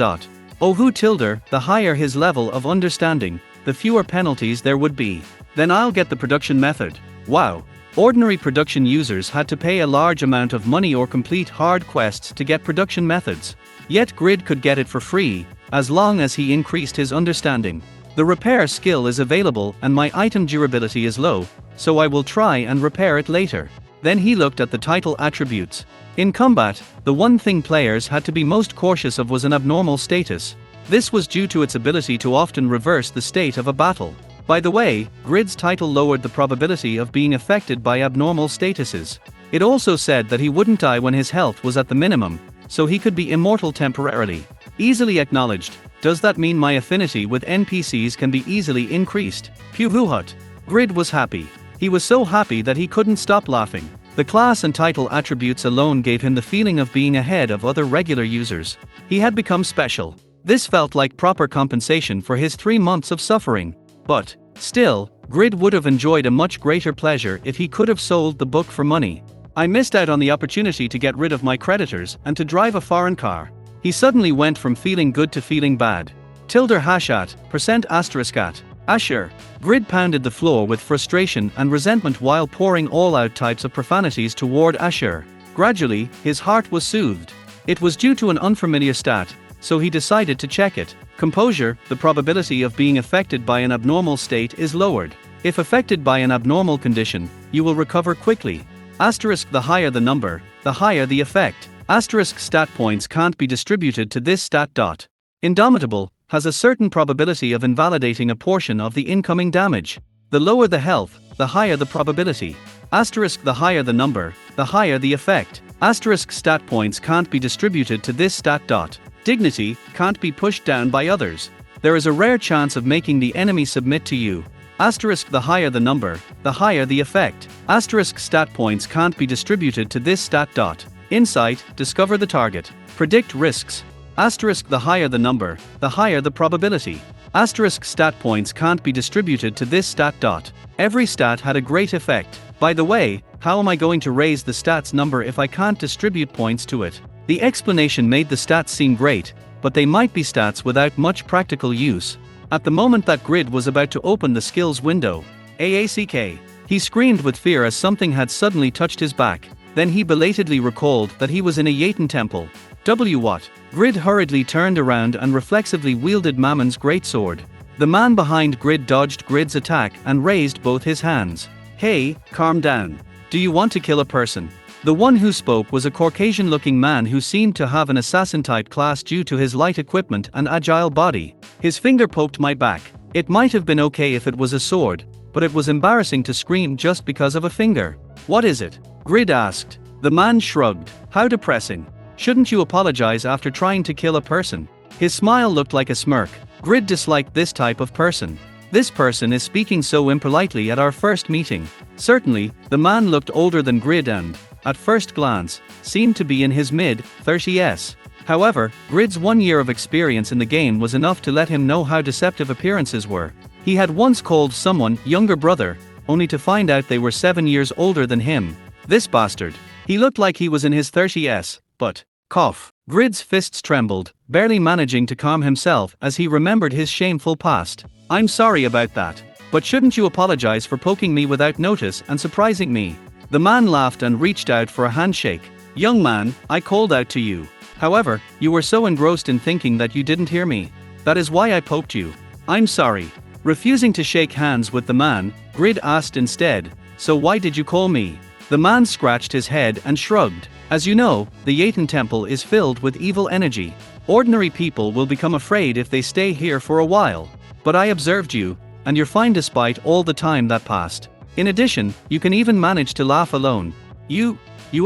Oh who tilde, the higher his level of understanding, the fewer penalties there would be. Then I'll get the production method. Wow. Ordinary production users had to pay a large amount of money or complete hard quests to get production methods. Yet Grid could get it for free, as long as he increased his understanding. The repair skill is available and my item durability is low, so I will try and repair it later. Then he looked at the title attributes. In combat, the one thing players had to be most cautious of was an abnormal status. This was due to its ability to often reverse the state of a battle. By the way, Grid's title lowered the probability of being affected by abnormal statuses. It also said that he wouldn't die when his health was at the minimum, so he could be immortal temporarily. Easily acknowledged. Does that mean my affinity with NPCs can be easily increased? Phew-hoo-hut. Grid was happy. He was so happy that he couldn't stop laughing. The class and title attributes alone gave him the feeling of being ahead of other regular users. He had become special. This felt like proper compensation for his 3 months of suffering. But, still, Grid would have enjoyed a much greater pleasure if he could have sold the book for money. I missed out on the opportunity to get rid of my creditors and to drive a foreign car. He suddenly went from feeling good to feeling bad. Tilde hashat, %*at. Asher. Grid pounded the floor with frustration and resentment while pouring all out types of profanities toward Asher. Gradually, his heart was soothed. It was due to an unfamiliar stat, so he decided to check it. Composure, the probability of being affected by an abnormal state is lowered. If affected by an abnormal condition, you will recover quickly. Asterisk the higher the number, the higher the effect. Asterisk stat points can't be distributed to this stat. Indomitable has a certain probability of invalidating a portion of the incoming damage. The lower the health, the higher the probability. Asterisk the higher the number, the higher the effect. Asterisk stat points can't be distributed to this stat. Dignity can't be pushed down by others. There is a rare chance of making the enemy submit to you. Asterisk the higher the number, the higher the effect. Asterisk stat points can't be distributed to this stat. Insight, discover the target. Predict risks. Asterisk the higher the number, the higher the probability. Asterisk stat points can't be distributed to this stat. Every stat had a great effect. By the way, how am I going to raise the stats number if I can't distribute points to it? The explanation made the stats seem great, but they might be stats without much practical use. At the moment that Grid was about to open the skills window, AACK, he screamed with fear as something had suddenly touched his back. Then he belatedly recalled that he was in a Yaten temple. What? Grid hurriedly turned around and reflexively wielded Mammon's greatsword. The man behind Grid dodged Grid's attack and raised both his hands. Hey, calm down. Do you want to kill a person? The one who spoke was a Caucasian-looking man who seemed to have an assassin-type class due to his light equipment and agile body. His finger poked my back. It might have been okay if it was a sword, but it was embarrassing to scream just because of a finger. What is it? Grid asked. The man shrugged. How depressing. Shouldn't you apologize after trying to kill a person? His smile looked like a smirk. Grid disliked this type of person. This person is speaking so impolitely at our first meeting. Certainly, the man looked older than Grid and, at first glance, seemed to be in his mid-30s. However, Grid's 1 year of experience in the game was enough to let him know how deceptive appearances were. He had once called someone younger brother, only to find out they were 7 years older than him. This bastard. He looked like he was in his 30s, but, cough. Grid's fists trembled, barely managing to calm himself as he remembered his shameful past. I'm sorry about that. But shouldn't you apologize for poking me without notice and surprising me? The man laughed and reached out for a handshake. Young man, I called out to you. However, you were so engrossed in thinking that you didn't hear me. That is why I poked you. I'm sorry. Refusing to shake hands with the man, Grid asked instead, so why did you call me? The man scratched his head and shrugged. As you know, the Yaten Temple is filled with evil energy. Ordinary people will become afraid if they stay here for a while. But I observed you, and you're fine despite all the time that passed. In addition, you can even manage to laugh alone. You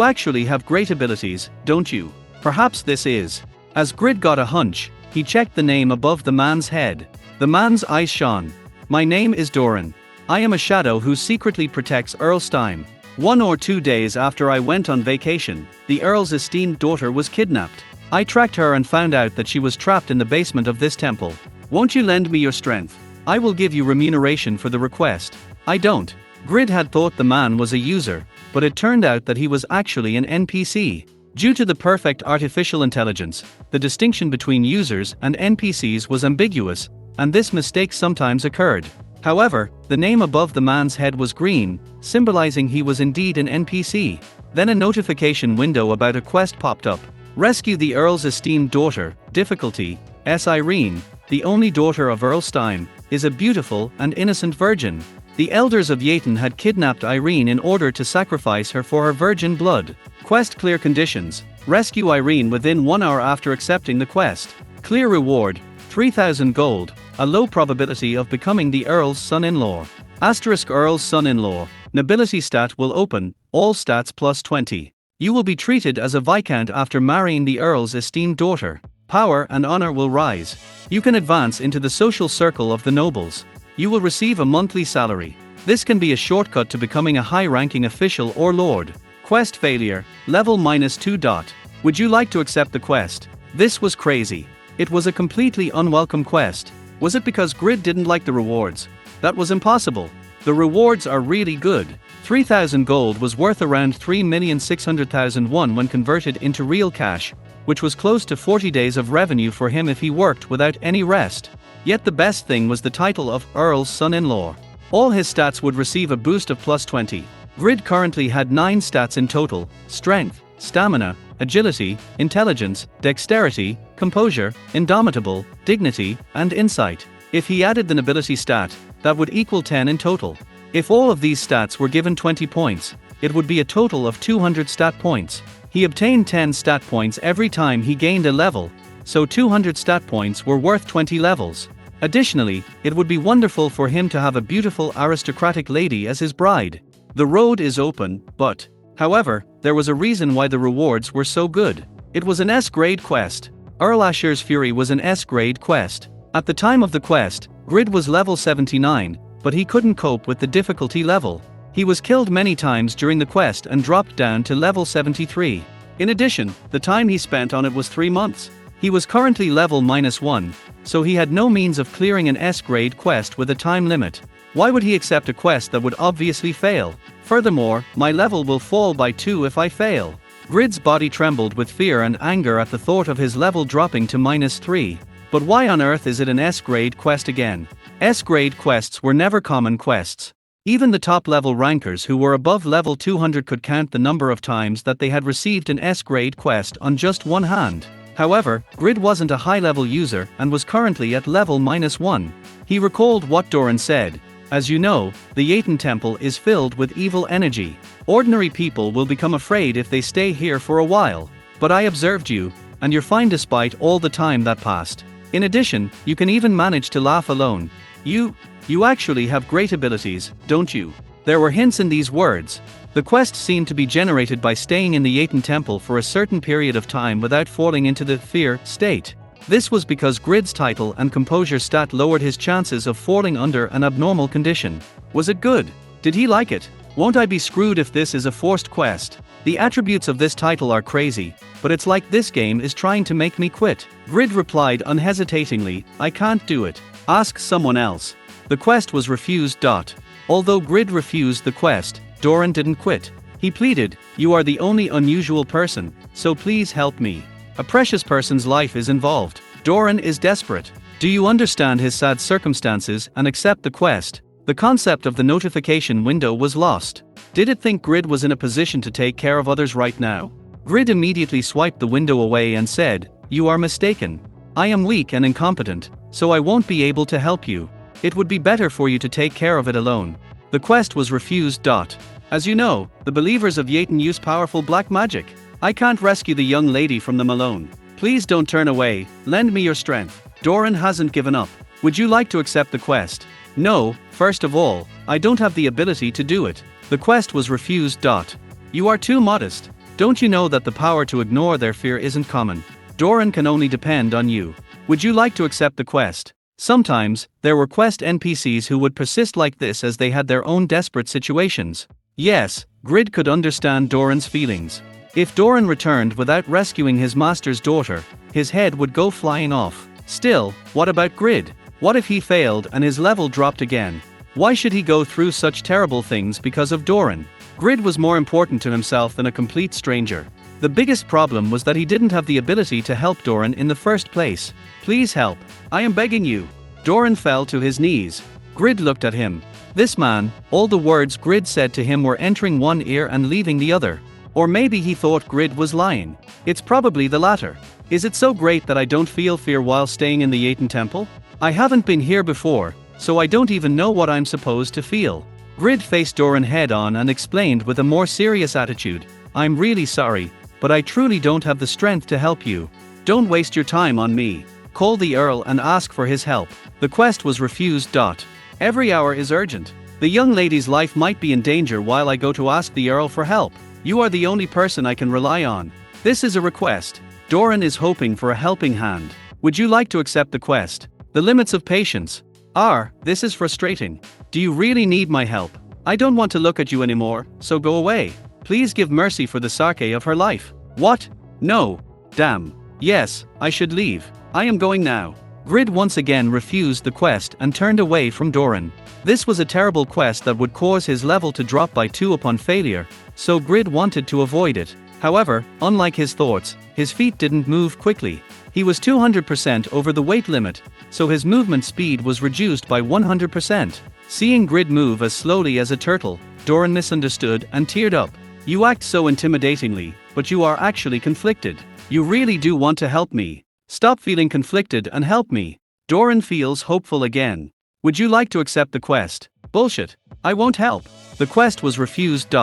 actually have great abilities, don't you? Perhaps this is. As Grid got a hunch, he checked the name above the man's head. The man's eyes shone. My name is Doran. I am a shadow who secretly protects Earlstein. 1 or 2 days after I went on vacation, the Earl's esteemed daughter was kidnapped. I tracked her and found out that she was trapped in the basement of this temple. Won't you lend me your strength? I will give you remuneration for the request. I don't. Grid had thought the man was a user, but it turned out that he was actually an NPC. Due to the perfect artificial intelligence, the distinction between users and NPCs was ambiguous, and this mistake sometimes occurred. However, the name above the man's head was green, symbolizing he was indeed an NPC. Then a notification window about a quest popped up. Rescue the Earl's esteemed daughter, difficulty, S. Irene, the only daughter of Earlstein, is a beautiful and innocent virgin. The elders of Yaten had kidnapped Irene in order to sacrifice her for her virgin blood. Quest clear conditions. Rescue Irene within 1 hour after accepting the quest. Clear reward, 3,000 gold, a low probability of becoming the Earl's son-in-law. Asterisk Earl's son-in-law, nobility stat will open, all stats plus 20. You will be treated as a Viscount after marrying the Earl's esteemed daughter. Power and honor will rise. You can advance into the social circle of the nobles. You will receive a monthly salary. This can be a shortcut to becoming a high-ranking official or lord. Quest failure, level -2. Would you like to accept the quest? This was crazy. It was a completely unwelcome quest. Was it because Grid didn't like the rewards? That was impossible. The rewards are really good. 3,000 gold was worth around 3,600,001 when converted into real cash, which was close to 40 days of revenue for him if he worked without any rest. Yet the best thing was the title of Earl's son-in-law. All his stats would receive a boost of plus 20. Grid currently had 9 stats in total: strength, stamina, agility, intelligence, dexterity, composure, indomitable, dignity, and insight. If he added the nobility stat, that would equal 10 in total. If all of these stats were given 20 points, it would be a total of 200 stat points. He obtained 10 stat points every time he gained a level, so 200 stat points were worth 20 levels. Additionally, it would be wonderful for him to have a beautiful aristocratic lady as his bride. The road is open, but, however, there was a reason why the rewards were so good. It was an S-grade quest. Earl Asher's Fury was an S-grade quest. At the time of the quest, Grid was level 79, but he couldn't cope with the difficulty level. He was killed many times during the quest and dropped down to level 73. In addition, the time he spent on it was 3 months. He was currently level -1, so he had no means of clearing an S-grade quest with a time limit. Why would he accept a quest that would obviously fail? Furthermore, my level will fall by 2 if I fail. Grid's body trembled with fear and anger at the thought of his level dropping to -3. But why on earth is it an S-grade quest again? S-grade quests were never common quests. Even the top-level rankers who were above level 200 could count the number of times that they had received an S-grade quest on just one hand. However, Grid wasn't a high-level user and was currently at level -1. He recalled what Doran said. As you know, the Yaten Temple is filled with evil energy. Ordinary people will become afraid if they stay here for a while. But I observed you, and you're fine despite all the time that passed. In addition, you can even manage to laugh alone. You actually have great abilities, don't you? There were hints in these words. The quest seemed to be generated by staying in the Yaten Temple for a certain period of time without falling into the fear state. This was because Grid's title and composure stat lowered his chances of falling under an abnormal condition. Was it good? Did he like it? Won't I be screwed if this is a forced quest? The attributes of this title are crazy, but it's like this game is trying to make me quit. Grid replied unhesitatingly, I can't do it. Ask someone else. The quest was refused. Although Grid refused the quest, Doran didn't quit. He pleaded, "You are the only unusual person, so please help me. A precious person's life is involved." Doran is desperate. Do you understand his sad circumstances and accept the quest? The concept of the notification window was lost. Did it think Grid was in a position to take care of others right now? Grid immediately swiped the window away and said, "You are mistaken. I am weak and incompetent, so I won't be able to help you. It would be better for you to take care of it alone." The quest was refused. As you know, the believers of Yeten use powerful black magic. I can't rescue the young lady from them alone. Please don't turn away, lend me your strength. Doran hasn't given up. Would you like to accept the quest? No, first of all, I don't have the ability to do it. The quest was refused. You are too modest. Don't you know that the power to ignore their fear isn't common? Doran can only depend on you. Would you like to accept the quest? Sometimes, there were quest NPCs who would persist like this as they had their own desperate situations. Yes, Grid could understand Doran's feelings. If Doran returned without rescuing his master's daughter, his head would go flying off. Still, what about Grid? What if he failed and his level dropped again? Why should he go through such terrible things because of Doran? Grid was more important to himself than a complete stranger. The biggest problem was that he didn't have the ability to help Doran in the first place. Please help. I am begging you. Doran fell to his knees. Grid looked at him. This man, all the words Grid said to him were entering one ear and leaving the other. Or maybe he thought Grid was lying. It's probably the latter. Is it so great that I don't feel fear while staying in the Yeten temple? I haven't been here before, so I don't even know what I'm supposed to feel. Grid faced Doran head on and explained with a more serious attitude, "I'm really sorry, but I truly don't have the strength to help you. Don't waste your time on me. Call the Earl and ask for his help." The quest was refused. Every hour is urgent. The young lady's life might be in danger while I go to ask the Earl for help. You are the only person I can rely on. This is a request. Doran is hoping for a helping hand. Would you like to accept the quest? The limits of patience. This is frustrating. Do you really need my help? I don't want to look at you anymore, so go away. Please give mercy for the sake of her life. What? No. Damn. Yes, I should leave. I am going now. Grid once again refused the quest and turned away from Doran. This was a terrible quest that would cause his level to drop by 2 upon failure, so Grid wanted to avoid it. However, unlike his thoughts, his feet didn't move quickly. He was 200% over the weight limit, so his movement speed was reduced by 100%. Seeing Grid move as slowly as a turtle, Doran misunderstood and teared up. You act so intimidatingly, but you are actually conflicted. You really do want to help me. Stop feeling conflicted and help me. Doran feels hopeful again. Would you like to accept the quest? Bullshit. I won't help. The quest was refused.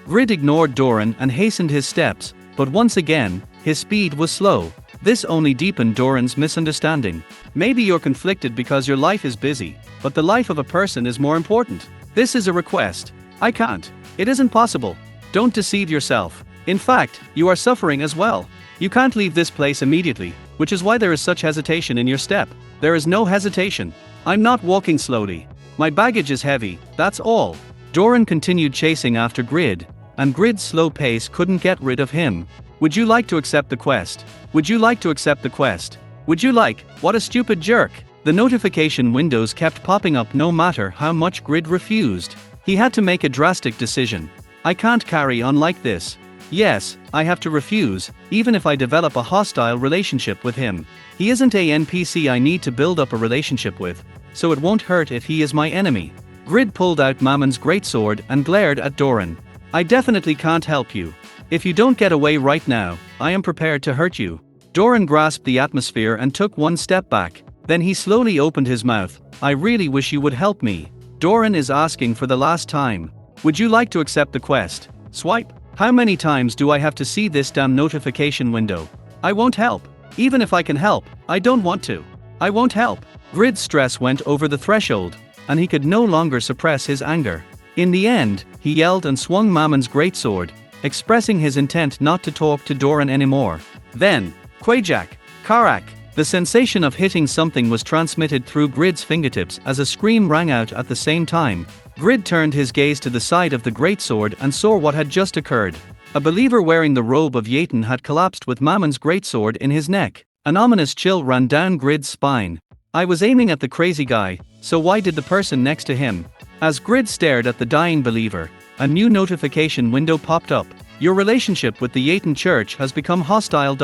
Grid ignored Doran and hastened his steps, but once again, his speed was slow. This only deepened Doran's misunderstanding. Maybe you're conflicted because your life is busy, but the life of a person is more important. This is a request. I can't. It isn't possible. Don't deceive yourself. In fact, you are suffering as well. You can't leave this place immediately, which is why there is such hesitation in your step. There is no hesitation. I'm not walking slowly. My baggage is heavy, that's all. Doran continued chasing after Grid, and Grid's slow pace couldn't get rid of him. Would you like to accept the quest? Would you like to accept the quest? Would you like? What a stupid jerk. The notification windows kept popping up no matter how much Grid refused. He had to make a drastic decision. I can't carry on like this. Yes, I have to refuse, even if I develop a hostile relationship with him. He isn't a NPC I need to build up a relationship with, so it won't hurt if he is my enemy. Grid pulled out Mamon's greatsword and glared at Doran. I definitely can't help you. If you don't get away right now, I am prepared to hurt you. Doran grasped the atmosphere and took one step back. Then he slowly opened his mouth. I really wish you would help me. Doran is asking for the last time. Would you like to accept the quest? Swipe. How many times do I have to see this damn notification window? I won't help. Even if I can help, I don't want to. I won't help. Grid's stress went over the threshold, and he could no longer suppress his anger. In the end, he yelled and swung Mamon's greatsword, expressing his intent not to talk to Doran anymore. Then, Kwajak, Karak. The sensation of hitting something was transmitted through Grid's fingertips as a scream rang out at the same time. Grid turned his gaze to the side of the greatsword and saw what had just occurred. A believer wearing the robe of Yeten had collapsed with Mamon's greatsword in his neck. An ominous chill ran down Grid's spine. I was aiming at the crazy guy, so why did the person next to him? As Grid stared at the dying believer, a new notification window popped up. Your relationship with the Yetan Church has become hostile.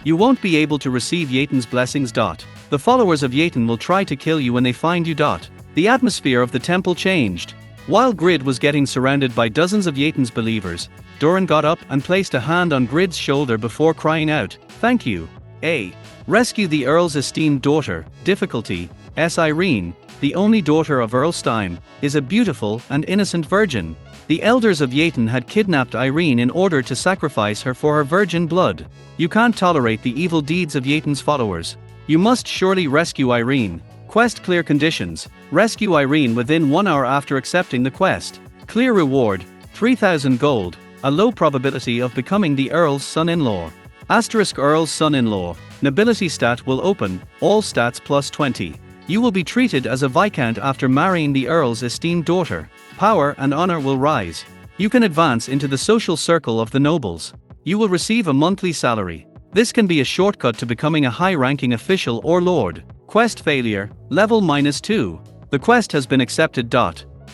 You won't be able to receive Yetan's blessings. The followers of Yetan will try to kill you when they find you. The atmosphere of the temple changed. While Grid was getting surrounded by dozens of Yetan's believers, Doran got up and placed a hand on Grid's shoulder before crying out, "Thank you. A. Rescue the Earl's esteemed daughter, difficulty, S. Irene, the only daughter of Earl Stein, is a beautiful and innocent virgin. The elders of Yetan had kidnapped Irene in order to sacrifice her for her virgin blood. You can't tolerate the evil deeds of Yetan's followers. You must surely rescue Irene. Quest clear conditions. Rescue Irene within 1 hour after accepting the quest. Clear reward, 3,000 gold, a low probability of becoming the Earl's son-in-law. Asterisk Earl's son-in-law, nobility stat will open, all stats plus 20. You will be treated as a Viscount after marrying the Earl's esteemed daughter. Power and honor will rise. You can advance into the social circle of the nobles. You will receive a monthly salary. This can be a shortcut to becoming a high-ranking official or lord. Quest failure, level -2. The quest has been accepted.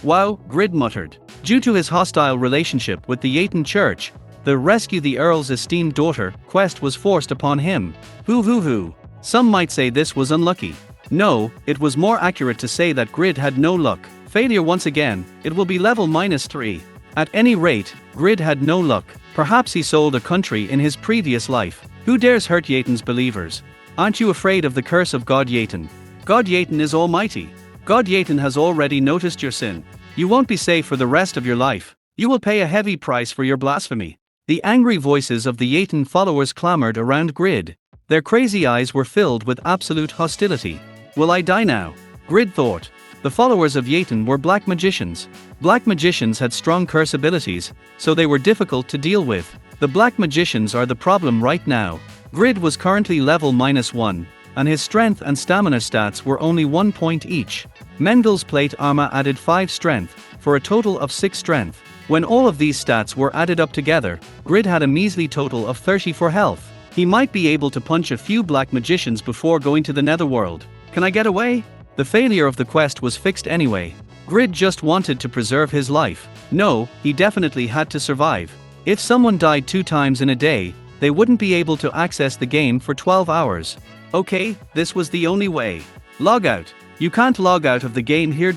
Wow, Grid muttered. Due to his hostile relationship with the Yetan Church, the Rescue the Earl's Esteemed Daughter quest was forced upon him. Hoo. Some might say this was unlucky. No, it was more accurate to say that Grid had no luck. Failure once again, it will be level -3. At any rate, Grid had no luck. Perhaps he sold a country in his previous life. Who dares hurt Yetan's believers? Aren't you afraid of the curse of God Yetan? God Yetan is almighty. God Yetan has already noticed your sin. You won't be safe for the rest of your life. You will pay a heavy price for your blasphemy. The angry voices of the Yetan followers clamored around Grid. Their crazy eyes were filled with absolute hostility. Will I die now? Grid thought. The followers of Yetan were black magicians. Black magicians had strong curse abilities, so they were difficult to deal with. The black magicians are the problem right now. Grid was currently level -1, and his strength and stamina stats were only 1 point each. Mengel's plate armor added 5 strength, for a total of 6 strength. When all of these stats were added up together, Grid had a measly total of 30 for health. He might be able to punch a few black magicians before going to the netherworld. Can I get away? The failure of the quest was fixed anyway. Grid just wanted to preserve his life. No, he definitely had to survive. If someone died 2 times in a day, they wouldn't be able to access the game for 12 hours. Okay, this was the only way. Log out. You can't log out of the game here.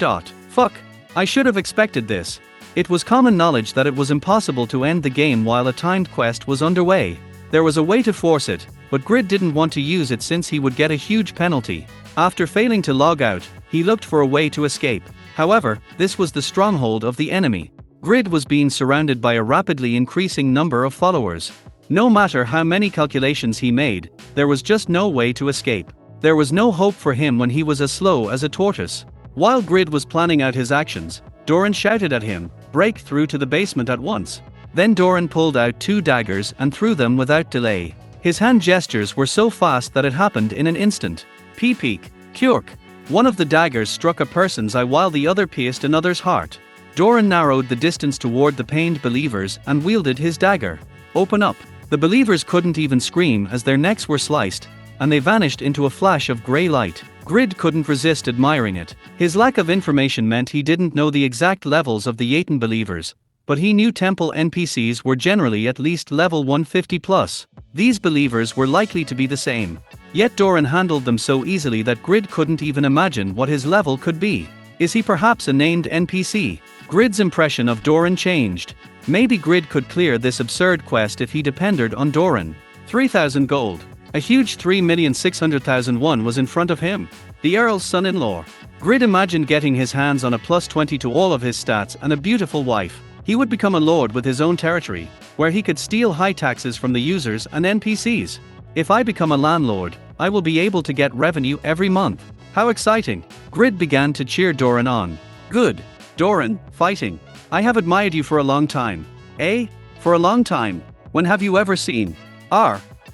Fuck. I should have expected this. It was common knowledge that it was impossible to end the game while a timed quest was underway. There was a way to force it, but Grid didn't want to use it since he would get a huge penalty. After failing to log out, he looked for a way to escape. However, this was the stronghold of the enemy. Grid was being surrounded by a rapidly increasing number of followers. No matter how many calculations he made, there was just no way to escape. There was no hope for him when he was as slow as a tortoise. While Grid was planning out his actions, Doran shouted at him, "Break through to the basement at once." Then Doran pulled out 2 daggers and threw them without delay. His hand gestures were so fast that it happened in an instant. Peek, Kjork. One of the daggers struck a person's eye while the other pierced another's heart. Doran narrowed the distance toward the pained believers and wielded his dagger. Open up. The believers couldn't even scream as their necks were sliced, and they vanished into a flash of grey light. Grid couldn't resist admiring it. His lack of information meant he didn't know the exact levels of the Yetan believers, but he knew temple NPCs were generally at least level 150 plus. These believers were likely to be the same. Yet Doran handled them so easily that Grid couldn't even imagine what his level could be. Is he perhaps a named NPC? Grid's impression of Doran changed. Maybe Grid could clear this absurd quest if he depended on Doran. 3,000 gold. A huge 3,600,001 was in front of him. The Earl's son-in-law. Grid imagined getting his hands on a +20 to all of his stats and a beautiful wife. He would become a lord with his own territory, where he could steal high taxes from the users and NPCs. If I become a landlord, I will be able to get revenue every month. How exciting! Grid began to cheer Doran on. Good. Doran, fighting. I have admired you for a long time. Eh? For a long time. When have you ever seen?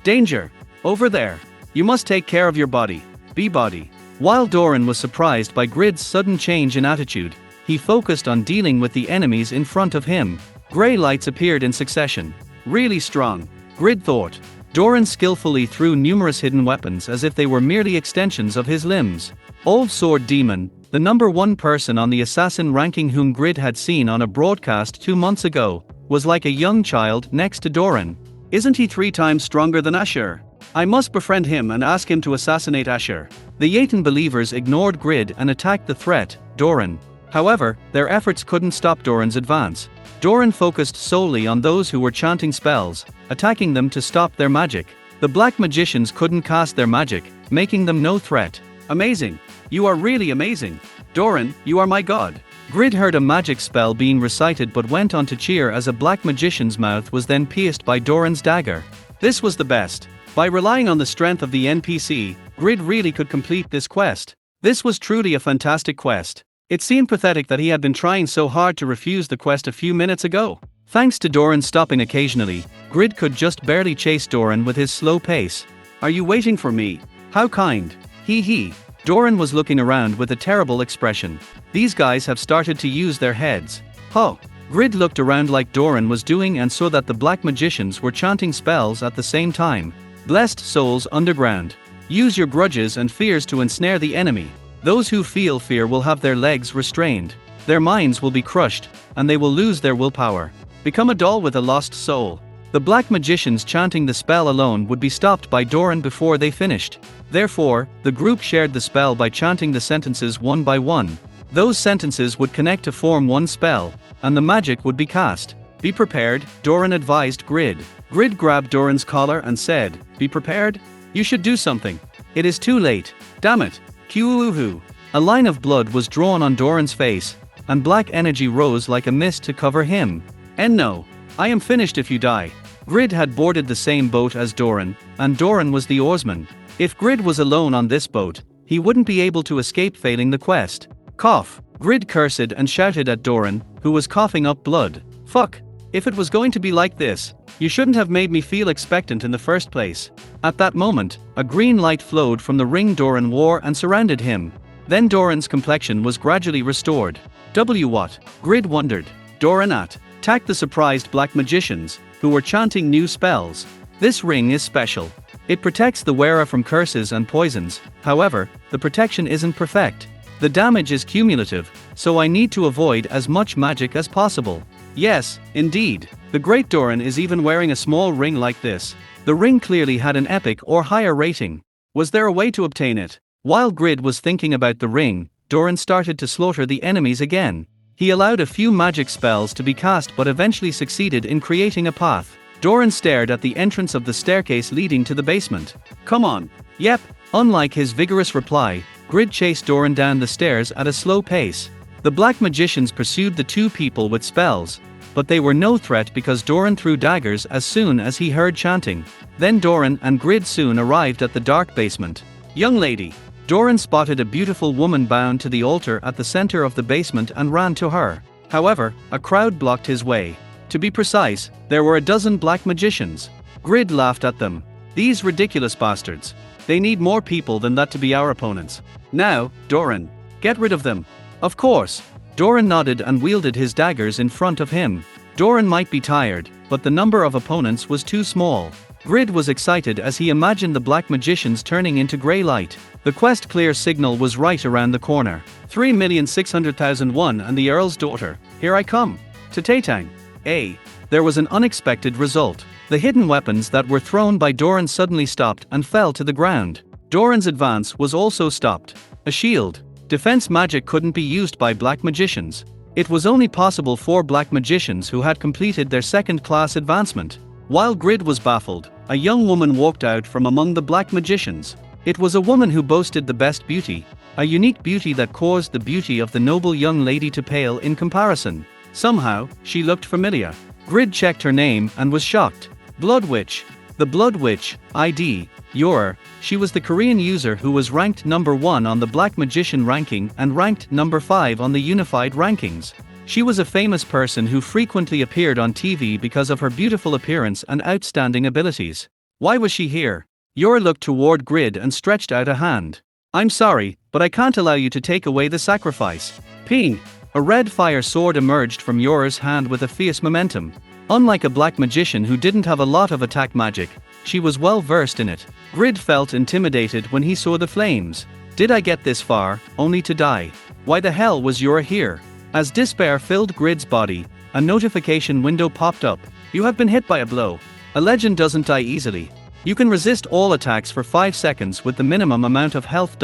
Danger. Over there. You must take care of your body. Body. While Doran was surprised by Grid's sudden change in attitude, he focused on dealing with the enemies in front of him. Grey lights appeared in succession. Really strong. Grid thought. Doran skillfully threw numerous hidden weapons as if they were merely extensions of his limbs. Old Sword Demon, The number one person on the assassin ranking whom Grid had seen on a broadcast 2 months ago, was like a young child next to Doran. Isn't he 3 times stronger than Ashur? I must befriend him and ask him to assassinate Ashur. The Yatan believers ignored Grid and attacked the threat, Doran. However, their efforts couldn't stop Doran's advance. Doran focused solely on those who were chanting spells, attacking them to stop their magic. The black magicians couldn't cast their magic, making them no threat. Amazing. You are really amazing. Doran, you are my god. Grid heard a magic spell being recited but went on to cheer as a black magician's mouth was then pierced by Doran's dagger. This was the best. By relying on the strength of the NPC, Grid really could complete this quest. This was truly a fantastic quest. It seemed pathetic that he had been trying so hard to refuse the quest a few minutes ago. Thanks to Doran stopping occasionally, Grid could just barely chase Doran with his slow pace. Are you waiting for me? How kind. Hee. Doran was looking around with a terrible expression. These guys have started to use their heads. Huh. Grid looked around like Doran was doing and saw that the black magicians were chanting spells at the same time. Blessed souls underground. Use your grudges and fears to ensnare the enemy. Those who feel fear will have their legs restrained. Their minds will be crushed, and they will lose their willpower. Become a doll with a lost soul. The black magicians chanting the spell alone would be stopped by Doran before they finished. Therefore, the group shared the spell by chanting the sentences one by one. Those sentences would connect to form one spell, and the magic would be cast. Be prepared, Doran advised Grid. Grid grabbed Doran's collar and said, Be prepared? You should do something. It is too late. Damn it. Kiuuhu. A line of blood was drawn on Doran's face, and black energy rose like a mist to cover him. And no. I am finished if you die. Grid had boarded the same boat as Doran, and Doran was the oarsman. If Grid was alone on this boat, he wouldn't be able to escape failing the quest. Cough. Grid cursed and shouted at Doran, who was coughing up blood. Fuck. If it was going to be like this, you shouldn't have made me feel expectant in the first place. At that moment, a green light flowed from the ring Doran wore and surrounded him. Then Doran's complexion was gradually restored. What? Grid wondered. Doran attacked the surprised black magicians, who were chanting new spells. This ring is special. It protects the wearer from curses and poisons. However, the protection isn't perfect. The damage is cumulative, so I need to avoid as much magic as possible. Yes, indeed. The great Doran is even wearing a small ring like this. The ring clearly had an epic or higher rating. Was there a way to obtain it? While Grid was thinking about the ring, Doran started to slaughter the enemies again. He allowed a few magic spells to be cast but eventually succeeded in creating a path. Doran stared at the entrance of the staircase leading to the basement. Come on. Yep. Unlike his vigorous reply, Grid chased Doran down the stairs at a slow pace. The black magicians pursued the two people with spells, but they were no threat because Doran threw daggers as soon as he heard chanting. Then Doran and Grid soon arrived at the dark basement. Young lady. Doran spotted a beautiful woman bound to the altar at the center of the basement and ran to her. However, a crowd blocked his way. To be precise, there were a dozen black magicians. Grid laughed at them. These ridiculous bastards. They need more people than that to be our opponents. Now, Doran. Get rid of them. Of course. Doran nodded and wielded his daggers in front of him. Doran might be tired, but the number of opponents was too small. Grid was excited as he imagined the black magicians turning into grey light. The quest clear signal was right around the corner. 3,600,001 and the Earl's daughter. Here I come. To Tatang. There was an unexpected result. The hidden weapons that were thrown by Doran suddenly stopped and fell to the ground. Doran's advance was also stopped. A shield. Defense magic couldn't be used by black magicians. It was only possible for black magicians who had completed their second-class advancement. While Grid was baffled, a young woman walked out from among the black magicians. It was a woman who boasted the best beauty, a unique beauty that caused the beauty of the noble young lady to pale in comparison. Somehow, she looked familiar. Grid checked her name and was shocked. Blood Witch. The Blood Witch, ID, Yor. She was the Korean user who was ranked number 1 on the Black Magician ranking and ranked number 5 on the Unified rankings. She was a famous person who frequently appeared on TV because of her beautiful appearance and outstanding abilities. Why was she here? Yor looked toward Grid and stretched out a hand. I'm sorry, but I can't allow you to take away the sacrifice. Ping! A red fire sword emerged from Yor's hand with a fierce momentum. Unlike a black magician who didn't have a lot of attack magic, she was well versed in it. Grid felt intimidated when he saw the flames. Did I get this far, only to die? Why the hell was Yura here? As despair filled Grid's body, a notification window popped up. You have been hit by a blow. A legend doesn't die easily. You can resist all attacks for 5 seconds with the minimum amount of health.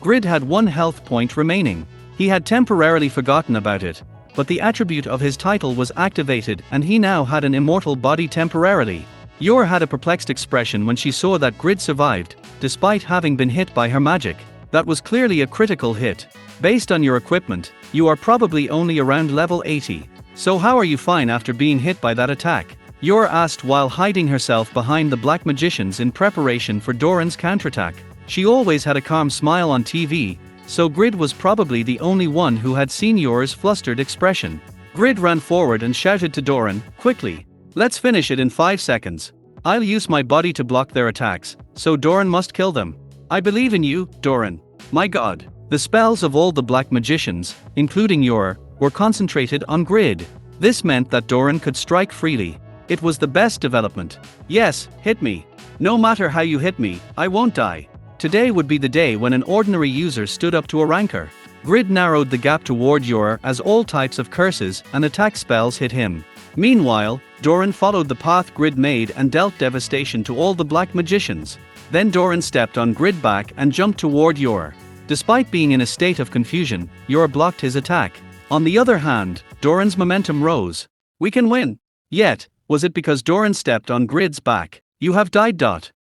Grid had 1 health point remaining. He had temporarily forgotten about it, but the attribute of his title was activated and he now had an immortal body temporarily. Yor had a perplexed expression when she saw that Grid survived, despite having been hit by her magic. That was clearly a critical hit. Based on your equipment, you are probably only around level 80. So how are you fine after being hit by that attack? Yor asked while hiding herself behind the black magicians in preparation for Doran's counterattack. She always had a calm smile on TV, so Grid was probably the only one who had seen Yor's flustered expression. Grid ran forward and shouted to Doran, quickly. Let's finish it in 5 seconds. I'll use my body to block their attacks, so Doran must kill them. I believe in you, Doran. My god. The spells of all the black magicians, including Yor, were concentrated on Grid. This meant that Doran could strike freely. It was the best development. Yes, hit me. No matter how you hit me, I won't die. Today would be the day when an ordinary user stood up to a ranker. Grid narrowed the gap toward Yor as all types of curses and attack spells hit him. Meanwhile, Doran followed the path Grid made and dealt devastation to all the black magicians. Then Doran stepped on Grid back and jumped toward Yor. Despite being in a state of confusion, Yor blocked his attack. On the other hand, Doran's momentum rose. We can win. Yet, was it because Doran stepped on Grid's back? You have died. Grid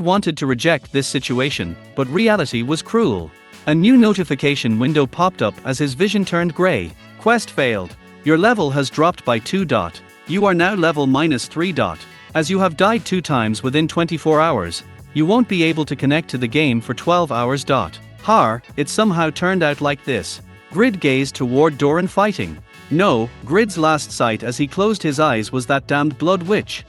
wanted to reject this situation, but reality was cruel. A new notification window popped up as his vision turned gray. Quest failed. Your level has dropped by 2. You are now level -3. As you have died 2 times within 24 hours, you won't be able to connect to the game for 12 hours. It somehow turned out like this. Grid gazed toward Doran fighting. No, Grid's last sight as he closed his eyes was that damned blood witch.